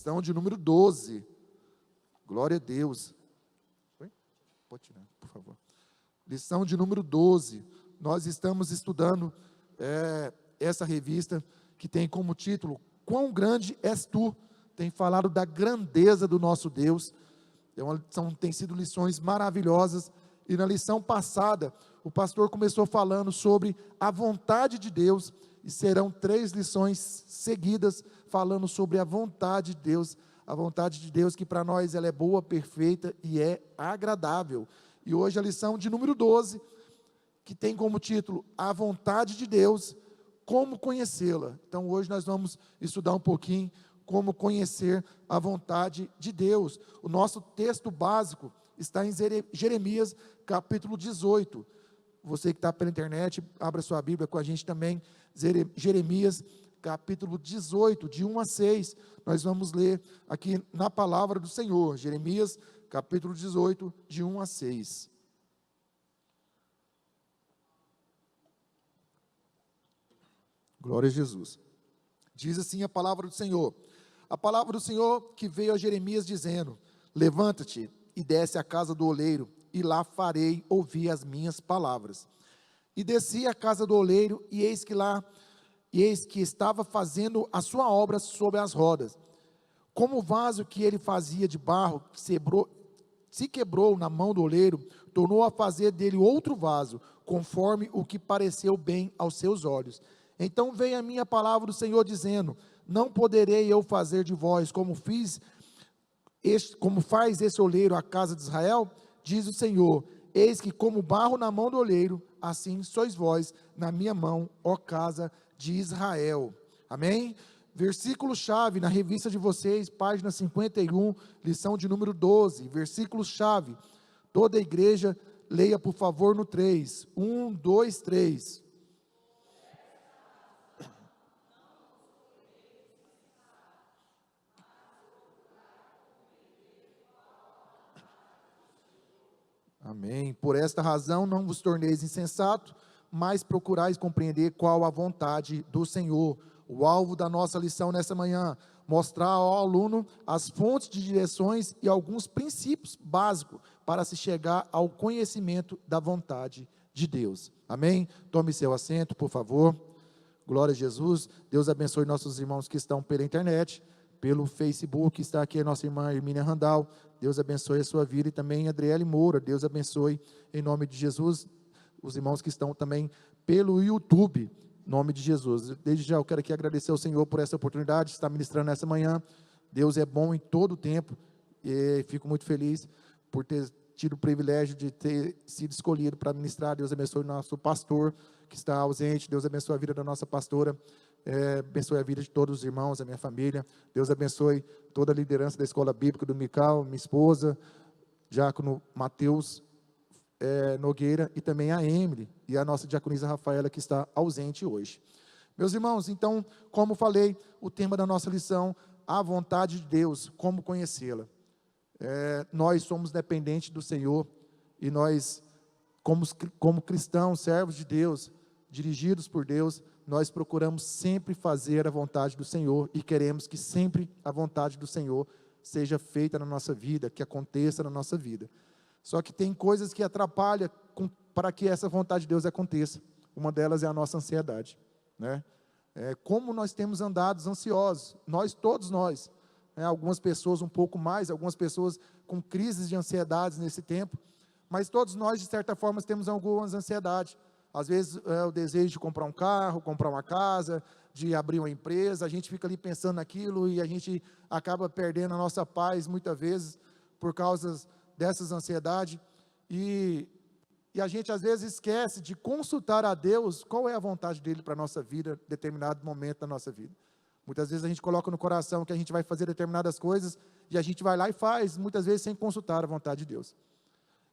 lição de número 12. Glória a Deus. Oi? Pode tirar, por favor. Lição de número 12. Nós estamos estudando essa revista que tem como título Quão Grande És Tu? Tem falado da grandeza do nosso Deus. Tem sido lições maravilhosas. E na lição passada, o pastor começou falando sobre a vontade de Deus. E serão 3 lições seguidas falando sobre a vontade de Deus. A vontade de Deus que para nós ela é boa, perfeita e é agradável. E hoje a lição de número 12, que tem como título A Vontade de Deus, como conhecê-la. Então hoje nós vamos estudar um pouquinho como conhecer a vontade de Deus. O nosso texto básico está em Jeremias capítulo 18. Você que está pela internet, abra sua Bíblia com a gente também. Jeremias capítulo 18, de 1 a 6. Nós vamos ler aqui na palavra do Senhor. Jeremias capítulo 18, de 1 a 6. Glória a Jesus. Diz assim a palavra do Senhor. A palavra do Senhor que veio a Jeremias dizendo: levanta-te e desce à casa do oleiro, e lá farei ouvir as minhas palavras. E desci à casa do oleiro, e eis que estava fazendo a sua obra sobre as rodas. Como o vaso que ele fazia de barro, se quebrou na mão do oleiro, tornou a fazer dele outro vaso, conforme o que pareceu bem aos seus olhos. Então veio a minha palavra do Senhor dizendo: não poderei eu fazer de vós como faz esse oleiro à casa de Israel? Diz o Senhor: eis que como barro na mão do oleiro, assim sois vós na minha mão, ó casa de Israel. Amém? Versículo-chave na revista de vocês, página 51, lição de número 12, versículo-chave. Toda a igreja, leia por favor no 3. 1, 2, 3. Amém. Por esta razão não vos torneis insensato, mas procurais compreender qual a vontade do Senhor. O alvo da nossa lição nessa manhã: mostrar ao aluno as fontes de direções e alguns princípios básicos para se chegar ao conhecimento da vontade de Deus. Amém? Tome seu assento, por favor. Glória a Jesus. Deus abençoe nossos irmãos que estão pela internet, pelo Facebook. Está aqui a nossa irmã Hermínia Randal. Deus abençoe a sua vida, e também Adriele Moura. Deus abençoe em nome de Jesus os irmãos que estão também pelo YouTube, em nome de Jesus. Desde já eu quero aqui agradecer ao Senhor por essa oportunidade de estar ministrando nessa manhã. Deus é bom em todo o tempo, e fico muito feliz por ter tido o privilégio de ter sido escolhido para ministrar. Deus abençoe o nosso pastor que está ausente. Deus abençoe a vida da nossa pastora. Abençoe a vida de todos os irmãos, a minha família. Deus abençoe toda a liderança da escola bíblica do Mical, minha esposa, diácono Mateus Nogueira, e também a Emily e a nossa diaconisa Rafaela, que está ausente hoje. Meus irmãos, então, como falei, o tema da nossa lição: a vontade de Deus, como conhecê-la. Nós somos dependentes do Senhor, e nós, como cristãos, servos de Deus, dirigidos por Deus, nós procuramos sempre fazer a vontade do Senhor, e queremos que sempre a vontade do Senhor seja feita na nossa vida, que aconteça na nossa vida. Só que tem coisas que atrapalham para que essa vontade de Deus aconteça. Uma delas é a nossa ansiedade, né? Como nós temos andado ansiosos, todos nós, né? Algumas pessoas um pouco mais, algumas pessoas com crises de ansiedades nesse tempo, mas todos nós, de certa forma, temos algumas ansiedades. Às vezes é o desejo de comprar um carro, comprar uma casa, de abrir uma empresa. A gente fica ali pensando naquilo e a gente acaba perdendo a nossa paz muitas vezes por causa dessas ansiedades, e a gente às vezes esquece de consultar a Deus qual é a vontade dele para a nossa vida, em determinado momento da nossa vida. Muitas vezes a gente coloca no coração que a gente vai fazer determinadas coisas, e a gente vai lá e faz, muitas vezes sem consultar a vontade de Deus.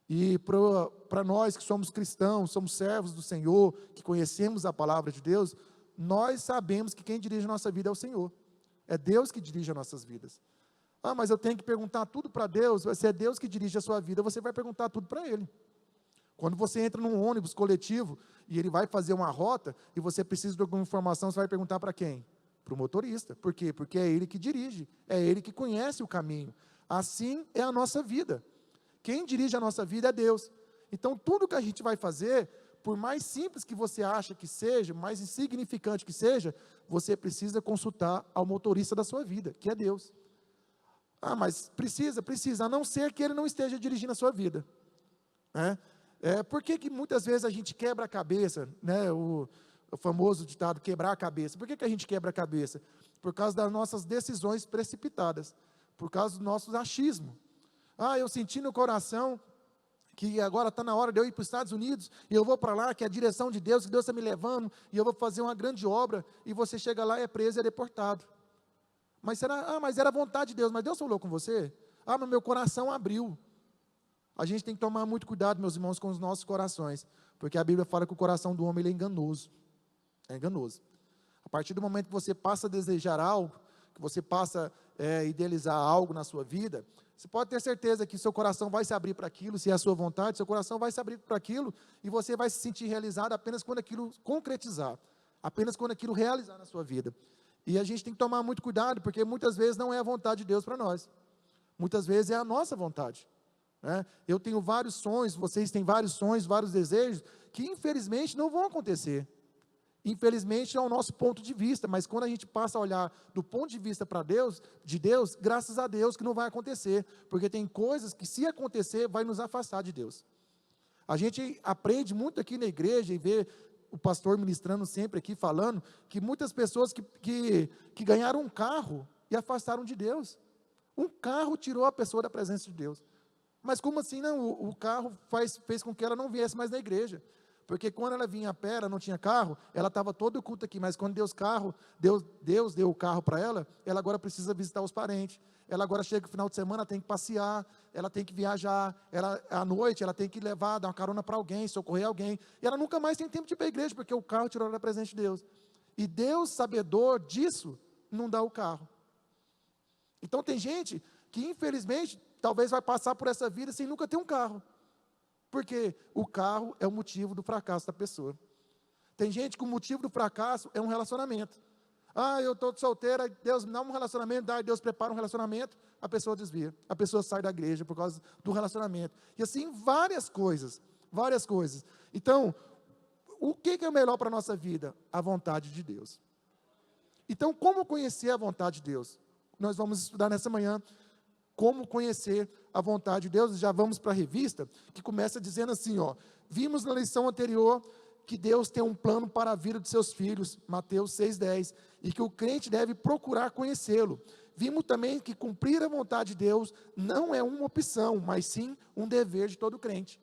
E para nós que somos cristãos, somos servos do Senhor, que conhecemos a palavra de Deus, nós sabemos que quem dirige a nossa vida é o Senhor. É Deus que dirige as nossas vidas. Mas eu tenho que perguntar tudo para Deus. Se é Deus que dirige a sua vida, você vai perguntar tudo para Ele. Quando você entra num ônibus coletivo, e ele vai fazer uma rota, e você precisa de alguma informação, você vai perguntar para quem? Para o motorista. Por quê? Porque é ele que dirige, é ele que conhece o caminho. Assim é a nossa vida. Quem dirige a nossa vida é Deus. Então, tudo que a gente vai fazer, por mais simples que você acha que seja, mais insignificante que seja, você precisa consultar ao motorista da sua vida, que é Deus. Ah, mas precisa, a não ser que ele não esteja dirigindo a sua vida. Né? Por que muitas vezes a gente quebra a cabeça, né? O famoso ditado, quebrar a cabeça. Por que a gente quebra a cabeça? Por causa das nossas decisões precipitadas, por causa do nosso achismo. Ah, eu senti no coração que agora está na hora de eu ir para os Estados Unidos, e eu vou para lá, que é a direção de Deus, que Deus está me levando, e eu vou fazer uma grande obra, e você chega lá e é preso e é deportado. Mas era a vontade de Deus, mas Deus falou com você? Ah, mas meu coração abriu. A gente tem que tomar muito cuidado, meus irmãos, com os nossos corações, porque a Bíblia fala que o coração do homem ele é enganoso. É enganoso. A partir do momento que você passa a desejar algo, que você passa a idealizar algo na sua vida, você pode ter certeza que seu coração vai se abrir para aquilo, se é a sua vontade, seu coração vai se abrir para aquilo, e você vai se sentir realizado apenas quando aquilo concretizar, apenas quando aquilo realizar na sua vida. E a gente tem que tomar muito cuidado, porque muitas vezes não é a vontade de Deus para nós, muitas vezes é a nossa vontade. Né? Eu tenho vários sonhos, vocês têm vários sonhos, vários desejos, que infelizmente não vão acontecer. Infelizmente é o nosso ponto de vista, mas quando a gente passa a olhar do ponto de vista para Deus, de Deus, graças a Deus que não vai acontecer, porque tem coisas que se acontecer, vai nos afastar de Deus. A gente aprende muito aqui na igreja e vê o pastor ministrando sempre aqui, falando, que muitas pessoas que ganharam um carro e afastaram de Deus. Um carro tirou a pessoa da presença de Deus. Mas como assim? Não, o carro fez com que ela não viesse mais na igreja. Porque quando ela vinha a pé, ela não tinha carro, ela estava todo culto aqui, mas quando Deus deu o carro para ela, ela agora precisa visitar os parentes, ela agora chega no final de semana, tem que passear, ela tem que viajar, à noite ela tem que levar, dar uma carona para alguém, socorrer alguém, e ela nunca mais tem tempo de ir para a igreja, porque o carro tirou ela da presença de Deus. E Deus, sabedor disso, não dá o carro. Então tem gente que infelizmente, talvez vai passar por essa vida sem nunca ter um carro. Porque o carro é o motivo do fracasso da pessoa. Tem gente que o motivo do fracasso é um relacionamento. Ah, eu estou solteira, Deus me dá um relacionamento, Deus prepara um relacionamento, a pessoa desvia, a pessoa sai da igreja por causa do relacionamento. E assim, várias coisas. Então, o que é o melhor para a nossa vida? A vontade de Deus. Então, como conhecer a vontade de Deus? Nós vamos estudar nessa manhã como conhecer a vontade de Deus. Já vamos para a revista, que começa dizendo assim, vimos na lição anterior que Deus tem um plano para a vida de seus filhos, Mateus 6,10, e que o crente deve procurar conhecê-lo. Vimos também que cumprir a vontade de Deus não é uma opção, mas sim um dever de todo crente.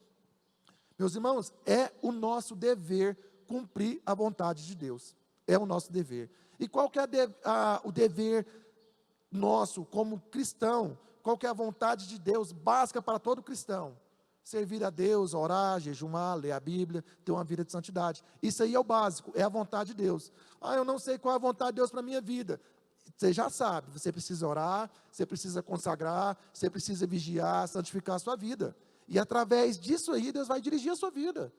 Meus irmãos, é o nosso dever cumprir a vontade de Deus. É o nosso dever. E qual que é o dever nosso como cristão? Qual que é a vontade de Deus básica para todo cristão? Servir a Deus, orar, jejuar, ler a Bíblia, ter uma vida de santidade. Isso aí é o básico, é a vontade de Deus. Eu não sei qual é a vontade de Deus para a minha vida. Você já sabe, você precisa orar, você precisa consagrar, você precisa vigiar, santificar a sua vida. E através disso aí, Deus vai dirigir a sua vida.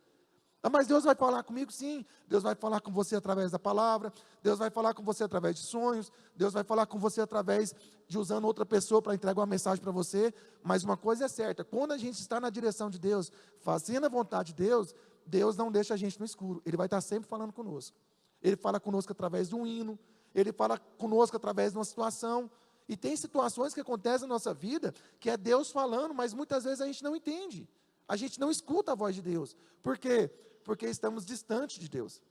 Mas Deus vai falar comigo? Sim. Deus vai falar com você através da palavra, Deus vai falar com você através de sonhos, Deus vai falar com você através de usando outra pessoa para entregar uma mensagem para você, mas uma coisa é certa, quando a gente está na direção de Deus, fazendo a vontade de Deus, Deus não deixa a gente no escuro, Ele vai estar sempre falando conosco. Ele fala conosco através de um hino, Ele fala conosco através de uma situação, e tem situações que acontecem na nossa vida, que é Deus falando, mas muitas vezes a gente não entende. A gente não escuta a voz de Deus. Por quê? Porque estamos distantes de Deus.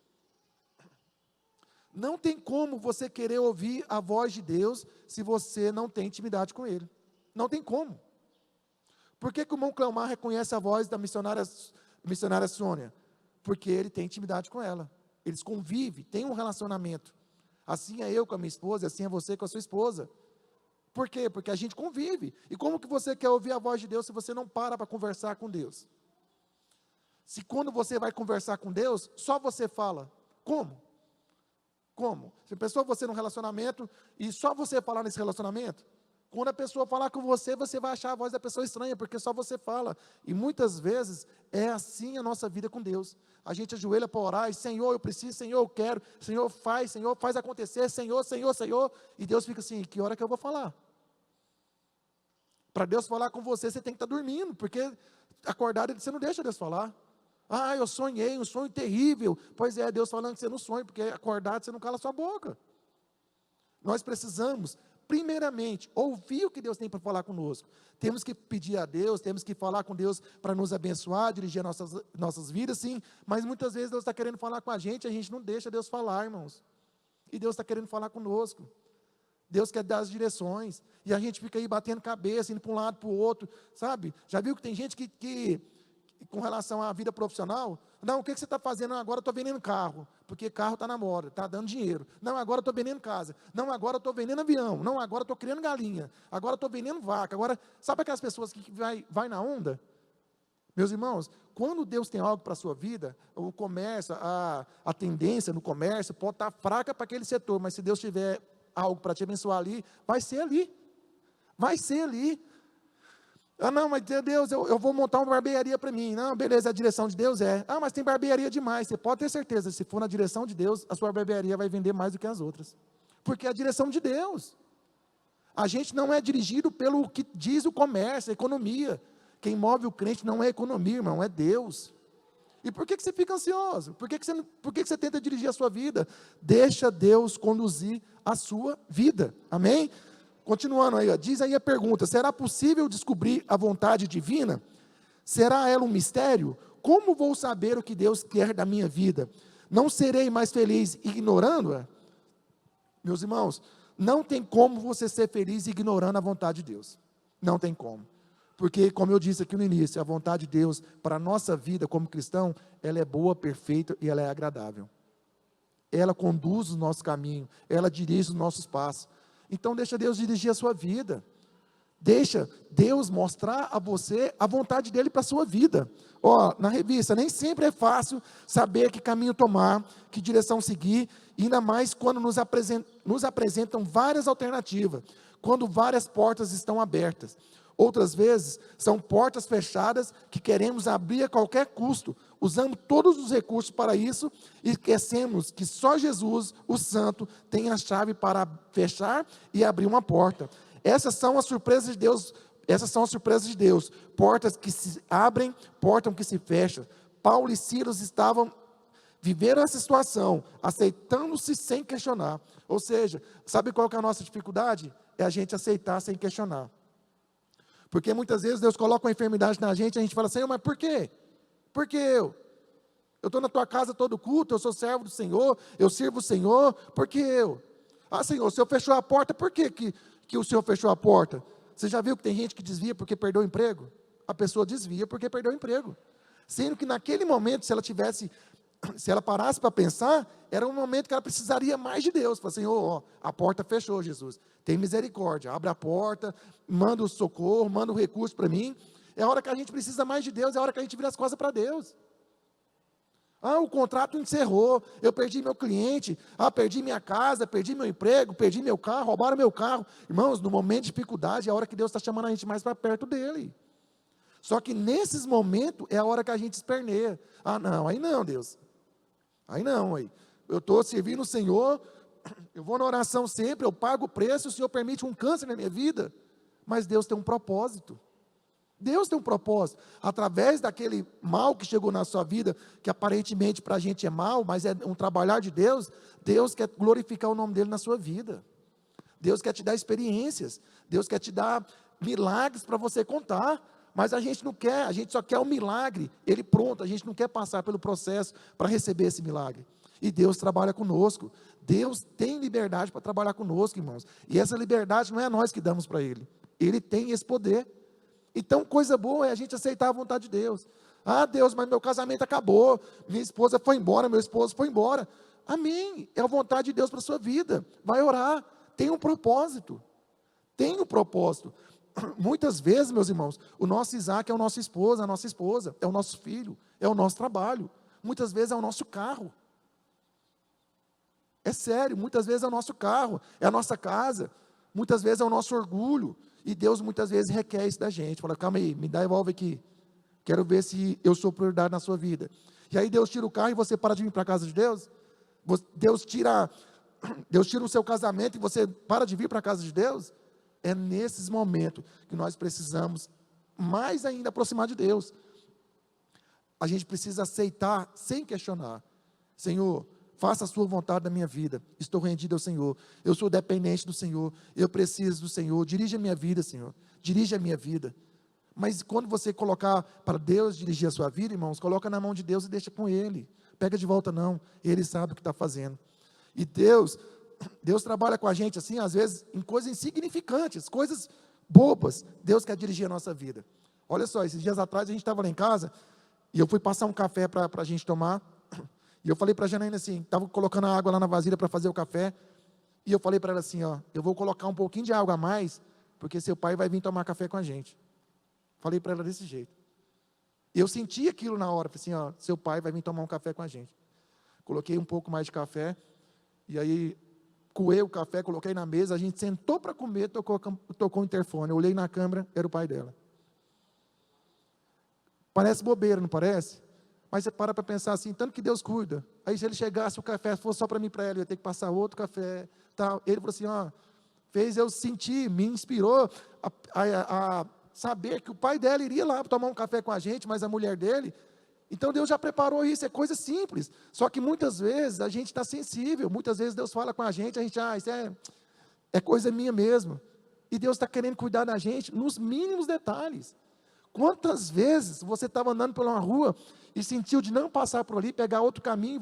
Não tem como você querer ouvir a voz de Deus se você não tem intimidade com Ele. Não tem como. Por que o irmão Cleomar reconhece a voz da missionária Sônia? Porque ele tem intimidade com ela. Eles convivem, têm um relacionamento. Assim é eu com a minha esposa, assim é você com a sua esposa. Por quê? Porque a gente convive. E como que você quer ouvir a voz de Deus se você não para conversar com Deus? Se quando você vai conversar com Deus, só você fala. Como? Como? Se pensou você num relacionamento e só você falar nesse relacionamento? Quando a pessoa falar com você, você vai achar a voz da pessoa estranha, porque só você fala. E muitas vezes é assim a nossa vida com Deus. A gente ajoelha para orar e, Senhor, eu preciso, Senhor, eu quero, Senhor, faz acontecer, Senhor, Senhor, Senhor. E Deus fica assim, que hora que eu vou falar? Para Deus falar com você, você tem que estar dormindo, porque acordado você não deixa Deus falar. Ah, eu sonhei um sonho terrível. Pois é, Deus falando que você não sonha, porque acordado você não cala sua boca. Nós precisamos, primeiramente, ouvir o que Deus tem para falar conosco. Temos que pedir a Deus, temos que falar com Deus para nos abençoar, dirigir nossas vidas, sim. Mas muitas vezes Deus está querendo falar com a gente não deixa Deus falar, irmãos. E Deus está querendo falar conosco. Deus quer dar as direções. E a gente fica aí batendo cabeça, indo para um lado, para o outro, sabe? Já viu que tem gente que com relação à vida profissional, não, o que você está fazendo? Não, agora eu estou vendendo carro, porque carro está na moda, está dando dinheiro. Não, agora eu estou vendendo casa. Não, agora eu estou vendendo avião. Não, agora eu estou criando galinha. Agora eu estou vendendo vaca. Agora, sabe aquelas pessoas que vai na onda? Meus irmãos, quando Deus tem algo para a sua vida, o comércio, a tendência no comércio pode estar fraca para aquele setor, mas se Deus tiver algo para te abençoar ali, vai ser ali. Vai ser ali. Ah, não, mas Deus, eu vou montar uma barbearia para mim. Não, beleza, a direção de Deus é. Ah, mas tem barbearia demais. Você pode ter certeza, se for na direção de Deus, a sua barbearia vai vender mais do que as outras. Porque é a direção de Deus. A gente não é dirigido pelo que diz o comércio, a economia. Quem move o crente não é a economia, irmão, é Deus. E por que você fica ansioso? Por que você tenta dirigir a sua vida? Deixa Deus conduzir a sua vida. Amém? Continuando aí, ó, diz aí a pergunta: será possível descobrir a vontade divina? Será ela um mistério? Como vou saber o que Deus quer da minha vida? Não serei mais feliz ignorando-a? Meus irmãos, não tem como você ser feliz ignorando a vontade de Deus. Não tem como. Porque, como eu disse aqui no início, a vontade de Deus para a nossa vida como cristão, ela é boa, perfeita e ela é agradável. Ela conduz o nosso caminho, ela dirige os nossos passos. Então deixa Deus dirigir a sua vida. Deixa Deus mostrar a você a vontade dele para a sua vida. Ó, na revista, nem sempre é fácil saber que caminho tomar, que direção seguir, ainda mais quando nos apresentam várias alternativas, quando várias portas estão abertas. Outras vezes, são portas fechadas que queremos abrir a qualquer custo, usando todos os recursos para isso, e esquecemos que só Jesus, o Santo, tem a chave para fechar e abrir uma porta. Essas são as surpresas de Deus, portas que se abrem, portas que se fecham. Paulo e Silas viveram essa situação, aceitando-se sem questionar. Ou seja, sabe qual que é a nossa dificuldade? É a gente aceitar sem questionar. Porque muitas vezes Deus coloca uma enfermidade na gente, e a gente fala, Senhor, mas por quê? Por que eu? Eu estou na tua casa todo culto, eu sou servo do Senhor, eu sirvo o Senhor, por que eu? Ah, Senhor, o Senhor fechou a porta, por que o Senhor fechou a porta? Você já viu que tem gente que desvia porque perdeu o emprego? A pessoa desvia porque perdeu o emprego. Sendo que naquele momento, se ela parasse para pensar, era um momento que ela precisaria mais de Deus. Fala, Senhor, ó, a porta fechou, Jesus. Tem misericórdia, abre a porta, manda o socorro, manda o recurso para mim. É a hora que a gente precisa mais de Deus, é a hora que a gente vira as costas para Deus. Ah, o contrato encerrou, eu perdi meu cliente, perdi minha casa, perdi meu emprego, perdi meu carro, roubaram meu carro. Irmãos, no momento de dificuldade, é a hora que Deus está chamando a gente mais para perto dEle. Só que nesses momentos, é a hora que a gente esperneia. Ah, não, aí não, Deus. Aí não, aí. Eu estou servindo o Senhor, eu vou na oração sempre, eu pago o preço, o Senhor permite um câncer na minha vida. Mas Deus tem um propósito. Deus tem um propósito. Através daquele mal que chegou na sua vida, que aparentemente para a gente é mal, mas é um trabalhar de Deus, Deus quer glorificar o nome dEle na sua vida. Deus quer te dar experiências. Deus quer te dar milagres para você contar. Mas a gente não quer, a gente só quer o milagre, ele pronto, a gente não quer passar pelo processo para receber esse milagre. E Deus trabalha conosco, Deus tem liberdade para trabalhar conosco, irmãos. E essa liberdade não é nós que damos para Ele tem esse poder. Então, coisa boa é a gente aceitar a vontade de Deus. Ah, Deus, mas meu casamento acabou, minha esposa foi embora, meu esposo foi embora. Amém, é a vontade de Deus para a sua vida. Vai orar, tem um propósito. Tem um propósito. Muitas vezes, meus irmãos, o nosso Isaac é a nossa esposa, é o nosso filho, é o nosso trabalho. Muitas vezes é o nosso carro. É sério, muitas vezes é o nosso carro, é a nossa casa. muitas vezes é o nosso orgulho, e Deus muitas vezes requer isso da gente, fala, calma aí, me dá, devolve aqui, quero ver se eu sou prioridade na sua vida. E aí Deus tira o carro e você para de vir para a casa de Deus? Deus tira o seu casamento e você para de vir para a casa de Deus? É nesses momentos que nós precisamos mais ainda aproximar de Deus. A gente precisa aceitar sem questionar. Senhor, faça a sua vontade na minha vida, estou rendido ao Senhor, eu sou dependente do Senhor, eu preciso do Senhor, dirige a minha vida, Senhor, dirige a minha vida. Mas quando você colocar para Deus dirigir a sua vida, irmãos, coloca na mão de Deus e deixa com Ele, pega de volta não, Ele sabe o que está fazendo. E Deus trabalha com a gente assim, às vezes, em coisas insignificantes, coisas bobas, Deus quer dirigir a nossa vida. Olha só, esses dias atrás a gente estava lá em casa, e eu fui passar um café para a gente tomar, e eu falei para a Janaína assim, estava colocando a água lá na vasilha para fazer o café, e eu falei para ela assim, ó, eu vou colocar um pouquinho de água a mais, porque seu pai vai vir tomar café com a gente. Falei para ela desse jeito. Eu senti aquilo na hora, falei assim, ó, seu pai vai vir tomar um café com a gente. Coloquei um pouco mais de café, e aí coei o café, coloquei na mesa, a gente sentou para comer, tocou o interfone, eu olhei na câmera, era o pai dela. Parece bobeira, não parece? Mas você para pensar assim, tanto que Deus cuida. Aí se ele chegasse, o café fosse só para mim e para ela, eu ia ter que passar outro café. Tal. Ele falou assim, ó, fez eu sentir, me inspirou a saber que o pai dela iria lá tomar um café com a gente, mas a mulher dele. Então Deus já preparou isso, é coisa simples. Só que muitas vezes a gente está sensível, muitas vezes Deus fala com a gente, isso é coisa minha mesmo. E Deus está querendo cuidar da gente nos mínimos detalhes. Quantas vezes você estava andando por uma rua e sentiu de não passar por ali, pegar outro caminho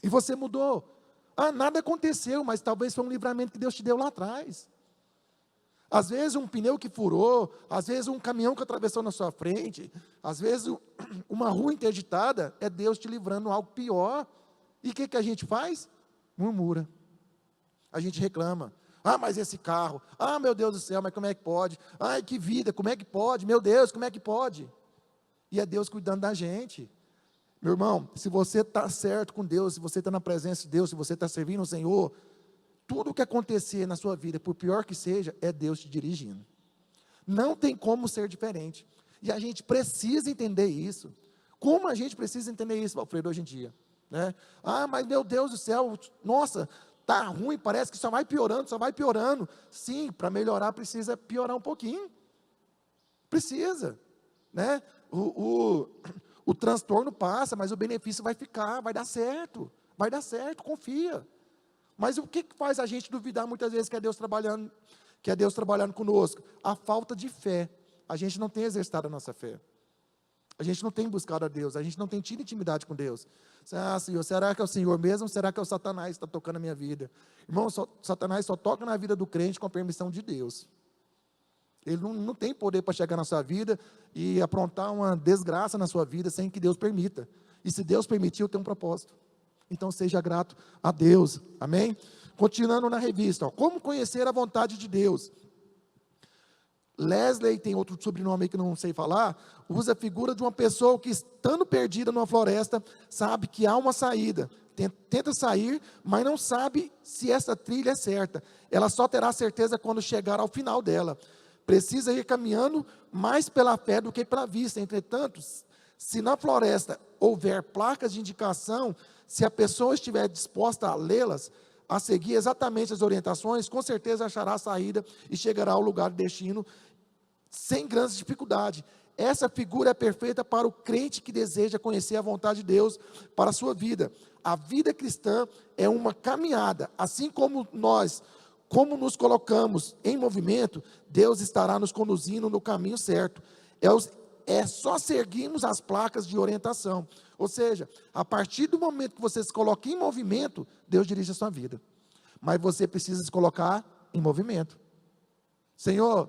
e você mudou? Ah, nada aconteceu, mas talvez foi um livramento que Deus te deu lá atrás. Às vezes um pneu que furou, às vezes um caminhão que atravessou na sua frente, às vezes uma rua interditada, é Deus te livrando algo pior. E o que a gente faz? Murmura. A gente reclama. Ah, mas esse carro, ah, meu Deus do céu, mas como é que pode? Ai, que vida, como é que pode? Meu Deus, como é que pode? E é Deus cuidando da gente. Meu irmão, se você está certo com Deus, se você está na presença de Deus, se você está servindo o Senhor, tudo o que acontecer na sua vida, por pior que seja, é Deus te dirigindo. Não tem como ser diferente. E a gente precisa entender isso. Como a gente precisa entender isso, Alfredo, hoje em dia? Né? Ah, mas meu Deus do céu, nossa, está ruim, parece que só vai piorando, só vai piorando. Sim, para melhorar precisa piorar um pouquinho. Precisa. Né? O transtorno passa, mas o benefício vai ficar, vai dar certo, confia. Mas o que faz a gente duvidar muitas vezes que é Deus trabalhando conosco? A falta de fé. A gente não tem exercitado a nossa fé. A gente não tem buscado a Deus, a gente não tem tido intimidade com Deus. Ah, Senhor, será que é o Senhor mesmo? Será que é o Satanás que está tocando a minha vida? Irmão, Satanás só toca na vida do crente com a permissão de Deus. Ele não tem poder para chegar na sua vida e aprontar uma desgraça na sua vida sem que Deus permita. E se Deus permitiu, tem um propósito. Então seja grato a Deus, amém? Continuando na revista, ó, como conhecer a vontade de Deus? Leslie, tem outro sobrenome aí que não sei falar, usa a figura de uma pessoa que, estando perdida numa floresta, sabe que há uma saída, tenta sair, mas não sabe se essa trilha é certa. Ela só terá certeza quando chegar ao final dela. Precisa ir caminhando mais pela fé do que pela vista. Entretanto, se na floresta houver placas de indicação, se a pessoa estiver disposta a lê-las, a seguir exatamente as orientações, com certeza achará a saída e chegará ao lugar de destino sem grandes dificuldades. Essa figura é perfeita para o crente que deseja conhecer a vontade de Deus para a sua vida. A vida cristã é uma caminhada, assim como nos colocamos em movimento, Deus estará nos conduzindo no caminho certo. É só seguirmos as placas de orientação. Ou seja, a partir do momento que você se coloca em movimento, Deus dirige a sua vida. Mas você precisa se colocar em movimento. Senhor,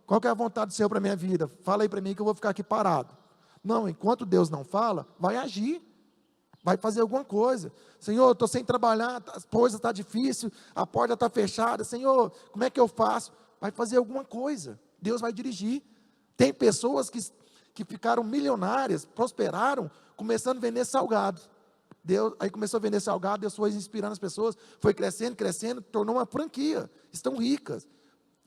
qual que é a vontade do Senhor para a minha vida? Fala aí para mim que eu vou ficar aqui parado. Não, enquanto Deus não fala, vai agir. Vai fazer alguma coisa. Senhor, eu estou sem trabalhar, a coisa está difícil, a porta está fechada. Senhor, como é que eu faço? Vai fazer alguma coisa. Deus vai dirigir. Tem pessoas que ficaram milionárias, prosperaram, começando a vender salgado. Aí começou a vender salgado, Deus foi inspirando as pessoas, foi crescendo, tornou uma franquia. Estão ricas.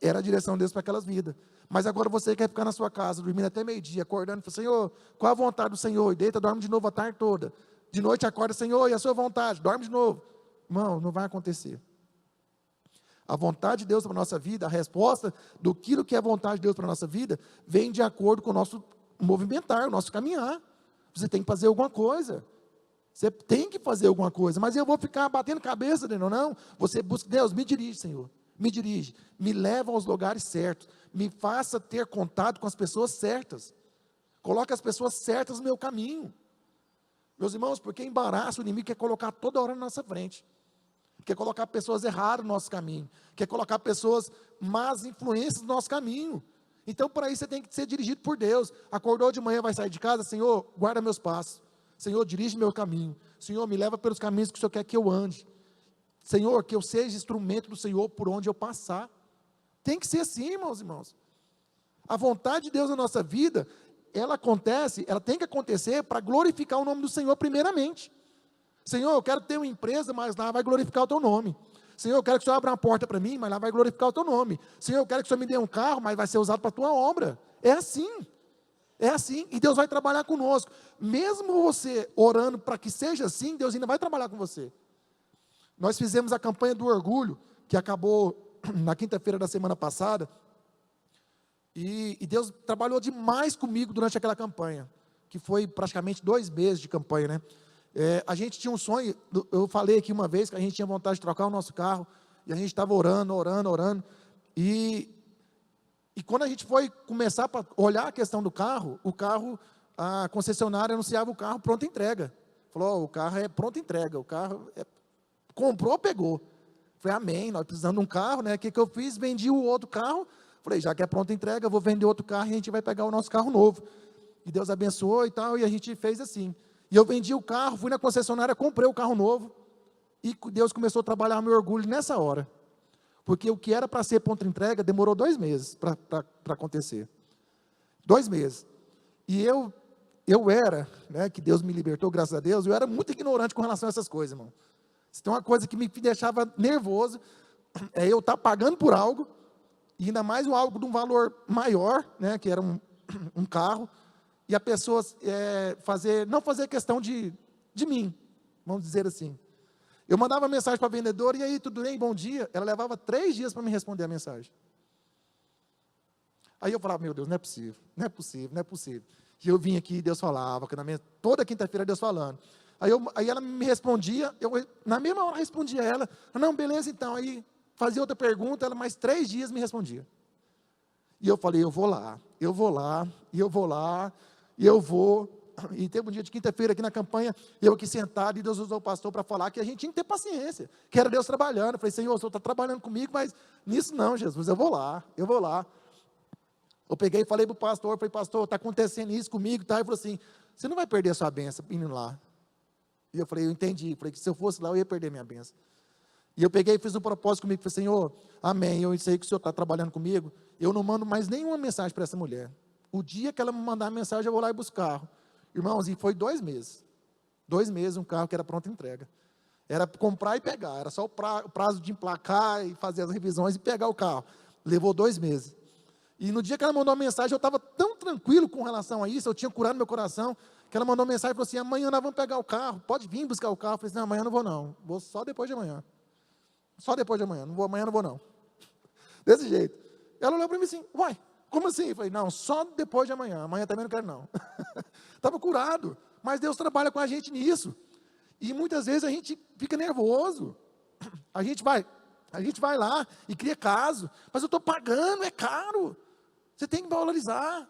Era a direção de Deus para aquelas vidas. Mas agora você quer ficar na sua casa, dormindo até meio-dia, acordando, e fala, Senhor, qual a vontade do Senhor? E deita, dorme de novo a tarde toda. De noite acorda, Senhor, e a sua vontade? Dorme de novo. Irmão, não vai acontecer. A vontade de Deus para a nossa vida, a resposta do que é a vontade de Deus para a nossa vida, vem de acordo com o nosso movimentar, o nosso caminhar. Você tem que fazer alguma coisa. Você tem que fazer alguma coisa. Mas eu vou ficar batendo cabeça, não. Você busca, Deus, me dirige, Senhor. Me dirige. Me leva aos lugares certos. Me faça ter contato com as pessoas certas. Coloque as pessoas certas no meu caminho. Meus irmãos, porque embaraça, o inimigo quer colocar toda hora na nossa frente. Quer colocar pessoas erradas no nosso caminho. Quer colocar pessoas más influências no nosso caminho. Então, para isso, você tem que ser dirigido por Deus. Acordou de manhã, vai sair de casa, Senhor, guarda meus passos. Senhor, dirige meu caminho. Senhor, me leva pelos caminhos que o Senhor quer que eu ande. Senhor, que eu seja instrumento do Senhor por onde eu passar. Tem que ser assim, irmãos. A vontade de Deus na nossa vida, ela tem que acontecer para glorificar o nome do Senhor primeiramente. Senhor, eu quero ter uma empresa, mas lá vai glorificar o teu nome. Senhor, eu quero que o Senhor abra uma porta para mim, mas lá vai glorificar o teu nome. Senhor, eu quero que o Senhor me dê um carro, mas vai ser usado para a tua obra. É assim. É assim. E Deus vai trabalhar conosco. Mesmo você orando para que seja assim, Deus ainda vai trabalhar com você. Nós fizemos a campanha do orgulho, que acabou na quinta-feira da semana passada. E Deus trabalhou demais comigo durante aquela campanha, que foi praticamente 2 meses de campanha, né? A gente tinha um sonho, eu falei aqui uma vez que a gente tinha vontade de trocar o nosso carro, e a gente estava orando, e quando a gente foi começar para olhar a questão do carro, a concessionária anunciava o carro pronta entrega. Falou, o carro é pronta entrega, comprou, pegou. Falei, amém, nós precisamos de um carro, né? O que eu fiz? Vendi o outro carro, falei, já que é pronta entrega, eu vou vender outro carro e a gente vai pegar o nosso carro novo. E Deus abençoou e tal, e a gente fez assim. E eu vendi o carro, fui na concessionária, comprei o carro novo, e Deus começou a trabalhar meu orgulho nessa hora. Porque o que era para ser pronta entrega, demorou 2 meses para acontecer. 2 meses. E eu era, né, que Deus me libertou, graças a Deus, eu era muito ignorante com relação a essas coisas, irmão. Se tem uma coisa que me deixava nervoso, é eu estar pagando por algo, e ainda mais algo de um valor maior, né, que era um carro, e a pessoa não fazer questão de mim, vamos dizer assim. Eu mandava mensagem para a vendedora, e aí, tudo bem, bom dia? Ela levava 3 dias para me responder a mensagem. Aí eu falava, meu Deus, não é possível. E eu vim aqui e Deus falava, toda quinta-feira Deus falando. Aí ela me respondia, na mesma hora respondia ela, não, beleza então, aí fazia outra pergunta, ela mais 3 dias me respondia. E eu falei, eu vou lá, e teve um dia de quinta-feira aqui na campanha, eu aqui sentado, e Deus usou o pastor para falar que a gente tinha que ter paciência, que era Deus trabalhando. Eu falei, Senhor, o Senhor está trabalhando comigo, mas nisso não, Jesus, eu vou lá. Eu peguei e falei para o pastor, pastor, está acontecendo isso comigo, tá? Ele falou assim, você não vai perder a sua bênção indo lá. E eu falei, eu entendi, falei que se eu fosse lá, eu ia perder minha bênção. E eu peguei e fiz um propósito comigo, falei, Senhor, amém, eu sei que o Senhor está trabalhando comigo, eu não mando mais nenhuma mensagem para essa mulher. O dia que ela me mandar a mensagem, eu vou lá e buscar o carro. Irmãos, e foi 2 meses. 2 meses, um carro que era pronta entrega. Era comprar e pegar, era só o prazo de emplacar e fazer as revisões e pegar o carro. Levou 2 meses. E no dia que ela mandou a mensagem, eu estava tão tranquilo com relação a isso, eu tinha curado meu coração, que ela mandou uma mensagem e falou assim, amanhã nós vamos pegar o carro, pode vir buscar o carro. Eu falei assim, não, amanhã não vou não, vou só depois de amanhã. Só depois de amanhã, amanhã não vou não. Desse jeito. Ela olhou para mim assim, uai, como assim? Eu falei, não, só depois de amanhã também não quero não. Estava curado, mas Deus trabalha com a gente nisso. E muitas vezes a gente fica nervoso. A gente vai lá e cria caso, mas eu estou pagando, é caro. Você tem que valorizar.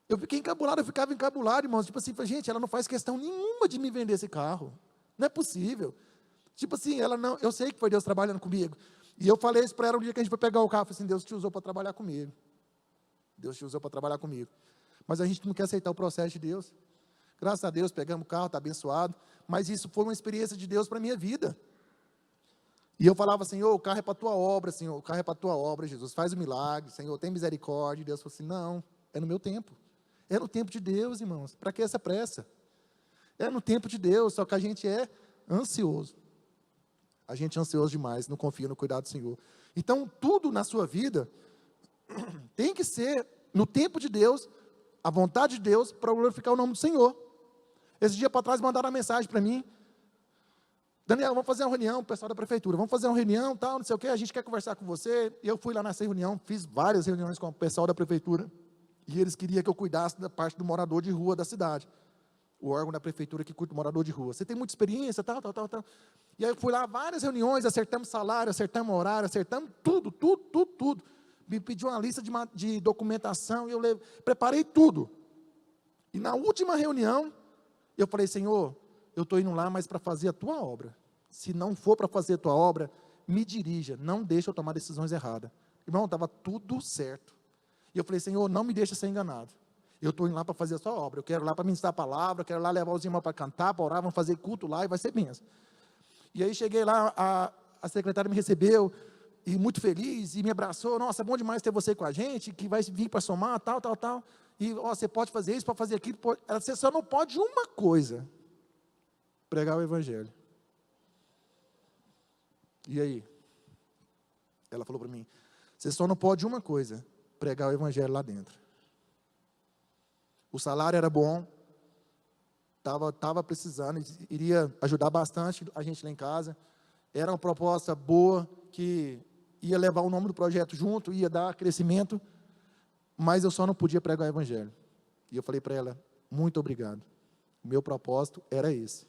Eu ficava encabulado, irmãos. Tipo assim, gente, ela não faz questão nenhuma de me vender esse carro. Não é possível. Tipo assim, eu sei que foi Deus trabalhando comigo. E eu falei isso para ela um dia que a gente foi pegar o carro. Eu falei assim, Deus te usou para trabalhar comigo. Deus te usou para trabalhar comigo. Mas a gente não quer aceitar o processo de Deus. Graças a Deus, pegamos o carro, está abençoado. Mas isso foi uma experiência de Deus para a minha vida. E eu falava, Senhor, o carro é para a tua obra, Senhor, o carro é para a tua obra, Jesus, faz o milagre, Senhor, tem misericórdia. E Deus falou assim, não, é no meu tempo. É no tempo de Deus, irmãos. Para que essa pressa? É no tempo de Deus, só que a gente é ansioso. A gente é ansioso demais, não confia no cuidado do Senhor. Então, tudo na sua vida tem que ser no tempo de Deus, a vontade de Deus, para glorificar o nome do Senhor. Esse dia para trás mandaram uma mensagem para mim: Daniel, vamos fazer uma reunião, o pessoal da prefeitura, vamos fazer uma reunião, tal, não sei o quê, a gente quer conversar com você. E eu fui lá nessa reunião, fiz várias reuniões com o pessoal da prefeitura, e eles queriam que eu cuidasse da parte do morador de rua da cidade, o órgão da prefeitura que cuida do morador de rua. Você tem muita experiência, tal. E aí eu fui lá, várias reuniões, acertamos salário, acertamos horário, acertamos tudo. Me pediu uma lista de documentação, e eu preparei tudo. E na última reunião, eu falei: Senhor, eu estou indo lá, mas para fazer a tua obra. Se não for para fazer a tua obra, me dirija, não deixa eu tomar decisões erradas. Irmão, estava tudo certo. E eu falei: Senhor, não me deixa ser enganado. Eu estou indo lá para fazer a sua obra. Eu quero lá para ministrar a palavra, eu quero lá levar os irmãos para cantar, para orar, vamos fazer culto lá e vai ser bênção. E aí cheguei lá, a secretária me recebeu, e muito feliz, e me abraçou: nossa, é bom demais ter você com a gente, que vai vir para somar, tal. E você pode fazer isso, pode fazer aquilo. Você só não pode uma coisa: pregar o evangelho. E aí? Ela falou para mim: você só não pode uma coisa: pregar o evangelho lá dentro. O salário era bom, estava precisando, iria ajudar bastante a gente lá em casa. Era uma proposta boa, que ia levar o nome do projeto junto, ia dar crescimento, mas eu só não podia pregar o evangelho. E eu falei para ela: muito obrigado. O meu propósito era esse.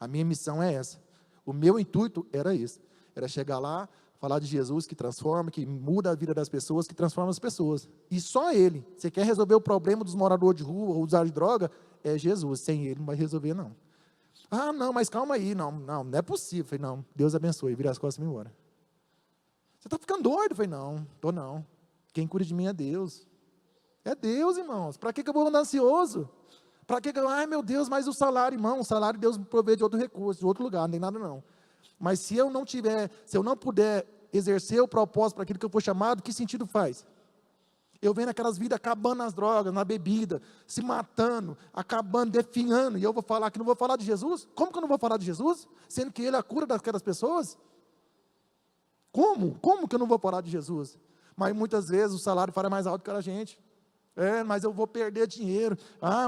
A minha missão é essa. O meu intuito era esse. Era chegar lá, falar de Jesus que transforma, que muda a vida das pessoas, que transforma as pessoas. E só Ele. Você quer resolver o problema dos moradores de rua ou usuários de droga? É Jesus. Sem Ele não vai resolver, não. Ah, não, mas calma aí. Não é possível. Eu falei: não, Deus abençoe. Vira as costas e me embora. Você está ficando doido? Eu falei: não, estou não. Quem cuida de mim é Deus. É Deus, irmãos. Para que eu vou andar ansioso? Para que eu, ai meu Deus, mas o salário, irmão, o salário Deus me provê de outro recurso, de outro lugar, não tem nada não. Mas se eu não puder exercer o propósito para aquilo que eu fui chamado, que sentido faz? Eu vendo aquelas vidas acabando nas drogas, na bebida, se matando, acabando, definhando, e eu vou falar que não vou falar de Jesus? Como que eu não vou falar de Jesus? Sendo que Ele é a cura daquelas pessoas? Como? Como que eu não vou falar de Jesus? Mas muitas vezes o salário fala mais alto que a gente. Mas eu vou perder dinheiro.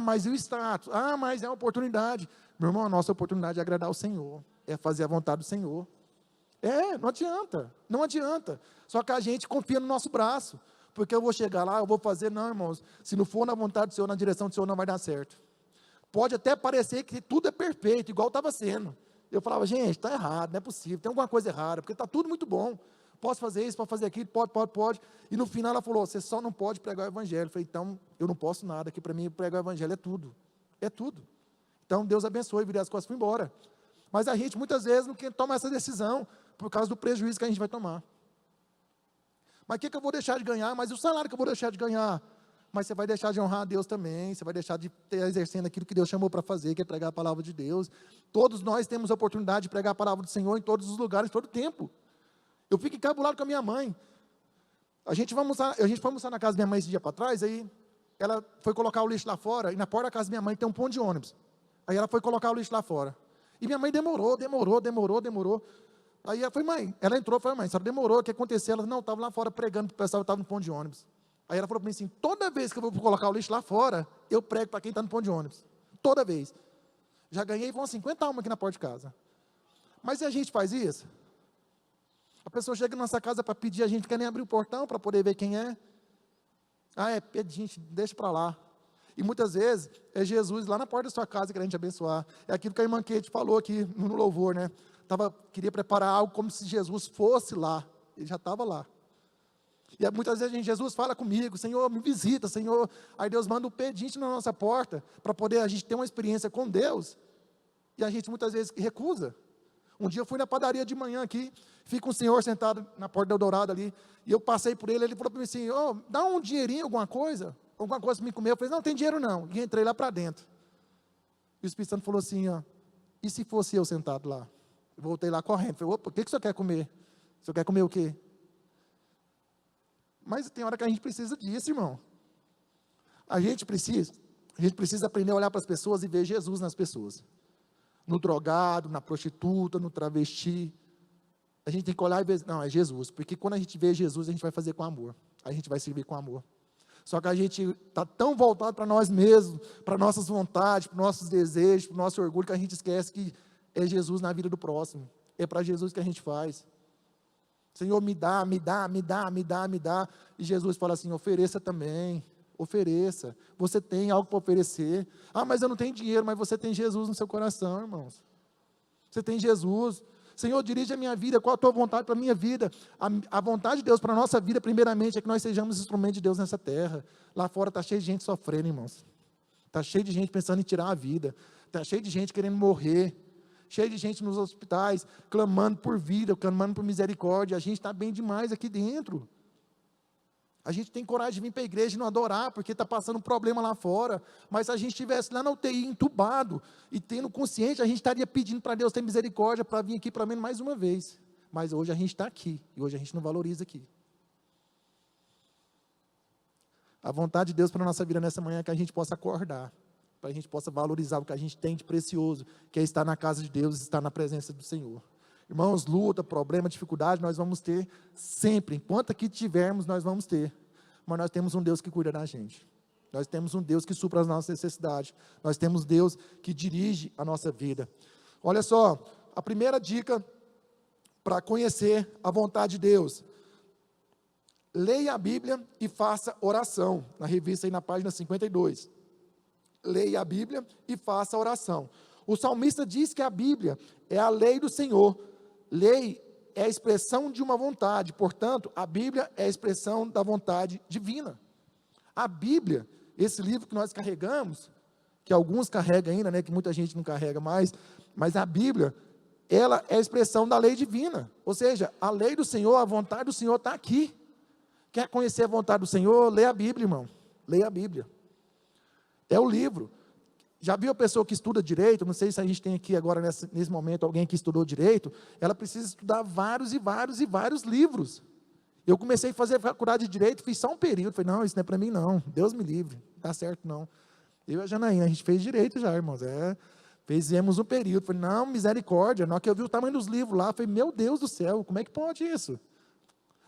Mas e o status? Mas é uma oportunidade. Meu irmão, a nossa oportunidade é agradar o Senhor. É fazer a vontade do Senhor. Não adianta. Só que a gente confia no nosso braço. Porque eu vou chegar lá, eu vou fazer, não, irmãos. Se não for na vontade do Senhor, na direção do Senhor, não vai dar certo. Pode até parecer que tudo é perfeito, igual estava sendo. Eu falava: gente, está errado, não é possível, tem alguma coisa errada, porque está tudo muito bom. Posso fazer isso, posso fazer aquilo, pode. E no final ela falou: você só não pode pregar o evangelho. Eu falei: então, eu não posso nada, que para mim pregar o evangelho é tudo. É tudo. Então, Deus abençoe, virei as costas e fui embora. Mas a gente, muitas vezes, não quer tomar essa decisão, por causa do prejuízo que a gente vai tomar. Mas o que eu vou deixar de ganhar? Mas o salário que eu vou deixar de ganhar? Mas você vai deixar de honrar a Deus também, você vai deixar de estar exercendo aquilo que Deus chamou para fazer, que é pregar a palavra de Deus. Todos nós temos a oportunidade de pregar a palavra do Senhor em todos os lugares, todo tempo. Eu fico encabulado com a minha mãe. A gente foi almoçar na casa da minha mãe esse dia para trás, aí ela foi colocar o lixo lá fora, e na porta da casa da minha mãe tem um ponto de ônibus. Aí ela foi colocar o lixo lá fora. E minha mãe demorou. Aí eu falei: mãe, ela entrou, falei: mãe, a senhora demorou, o que aconteceu? Ela: não, estava lá fora pregando para o pessoal que estava no ponto de ônibus. Aí ela falou para mim assim: toda vez que eu vou colocar o lixo lá fora, eu prego para quem está no ponto de ônibus. Toda vez. Já ganhei umas 50 almas aqui na porta de casa. Mas e a gente faz isso? A pessoa chega na nossa casa para pedir, a gente quer nem abrir o portão para poder ver quem é. Gente, deixa para lá. E muitas vezes é Jesus lá na porta da sua casa que a gente abençoar. É aquilo que a irmã Kate falou aqui no louvor, né? Queria preparar algo como se Jesus fosse lá. Ele já estava lá. E muitas vezes Jesus fala comigo: Senhor, me visita, Senhor. Aí Deus manda um pedinte na nossa porta, para poder a gente ter uma experiência com Deus. E a gente muitas vezes recusa. Um dia eu fui na padaria de manhã aqui, fica um senhor sentado na porta do Eldorado ali, e eu passei por ele falou para mim assim: dá um dinheirinho, alguma coisa para me comer. Eu falei: não tem dinheiro não. E entrei lá para dentro. E o Espírito Santo falou assim: e se fosse eu sentado lá? Eu voltei lá correndo, falei: opa, o que o senhor quer comer? O senhor quer comer o quê? Mas tem hora que a gente precisa disso, irmão. A gente precisa aprender a olhar para as pessoas e ver Jesus nas pessoas. No drogado, na prostituta, no travesti. A gente tem que olhar e ver, não, é Jesus, porque quando a gente vê Jesus, a gente vai fazer com amor, a gente vai servir com amor. Só que a gente está tão voltado para nós mesmos, para nossas vontades, para nossos desejos, para o nosso orgulho, que a gente esquece que é Jesus na vida do próximo. É para Jesus que a gente faz. Senhor, me dá, me dá, me dá, me dá, me dá. E Jesus fala assim, ofereça também, ofereça. Você tem algo para oferecer. Ah, mas eu não tenho dinheiro, mas você tem Jesus no seu coração, irmãos. Você tem Jesus. Senhor, dirige a minha vida, qual a tua vontade para a minha vida? A vontade de Deus para a nossa vida, primeiramente, é que nós sejamos instrumentos de Deus nessa terra. Lá fora está cheio de gente sofrendo, irmãos. Está cheio de gente pensando em tirar a vida. Está cheio de gente querendo morrer. Cheio de gente nos hospitais, clamando por vida, clamando por misericórdia. A gente está bem demais aqui dentro. A gente tem coragem de vir para a igreja e não adorar, porque está passando um problema lá fora. Mas se a gente estivesse lá na UTI, entubado, e tendo consciência, a gente estaria pedindo para Deus ter misericórdia, para vir aqui para menos mais uma vez. Mas hoje a gente está aqui, e hoje a gente não valoriza aqui. A vontade de Deus para a nossa vida nessa manhã é que a gente possa acordar, para a gente possa valorizar o que a gente tem de precioso, que é estar na casa de Deus, estar na presença do Senhor. Irmãos, luta, problema, dificuldade, nós vamos ter sempre. Enquanto aqui tivermos, nós vamos ter. Mas nós temos um Deus que cuida da gente. Nós temos um Deus que supra as nossas necessidades. Nós temos Deus que dirige a nossa vida. Olha só, a primeira dica para conhecer a vontade de Deus. Leia a Bíblia e faça oração. Na revista aí na página 52. Leia a Bíblia e faça oração. O salmista diz que a Bíblia é a lei do Senhor. Lei é a expressão de uma vontade, portanto, a Bíblia é a expressão da vontade divina. A Bíblia, esse livro que nós carregamos, que alguns carregam ainda, né, que muita gente não carrega mais, mas a Bíblia, ela é a expressão da lei divina, ou seja, a lei do Senhor, a vontade do Senhor está aqui. Quer conhecer a vontade do Senhor? Leia a Bíblia, irmão, leia a Bíblia. É o livro. Já viu a pessoa que estuda direito? Não sei se a gente tem aqui agora, nesse momento, alguém que estudou direito. Ela precisa estudar vários e vários e vários livros. Eu comecei a fazer faculdade de direito, fiz só um período. Falei, não, isso não é para mim não, Deus me livre, não está certo não. Eu e a Janaína, a gente fez direito já, irmãos. Fizemos um período. Falei, não, misericórdia. Na hora que eu vi o tamanho dos livros lá, falei, meu Deus do céu, como é que pode isso?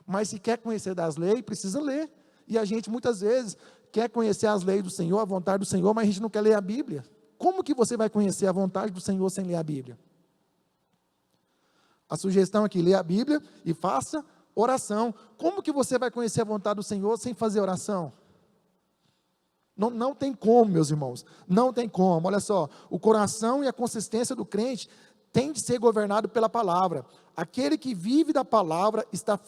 Mas se quer conhecer das leis, precisa ler. E a gente, muitas vezes, quer conhecer as leis do Senhor, a vontade do Senhor, mas a gente não quer ler a Bíblia. Como que você vai conhecer a vontade do Senhor sem ler a Bíblia? A sugestão aqui, leia a Bíblia e faça oração. Como que você vai conhecer a vontade do Senhor sem fazer oração? Não tem como, meus irmãos, não tem como. Olha só, o coração e a consistência do crente tem de ser governado pela palavra. Aquele que vive da palavra está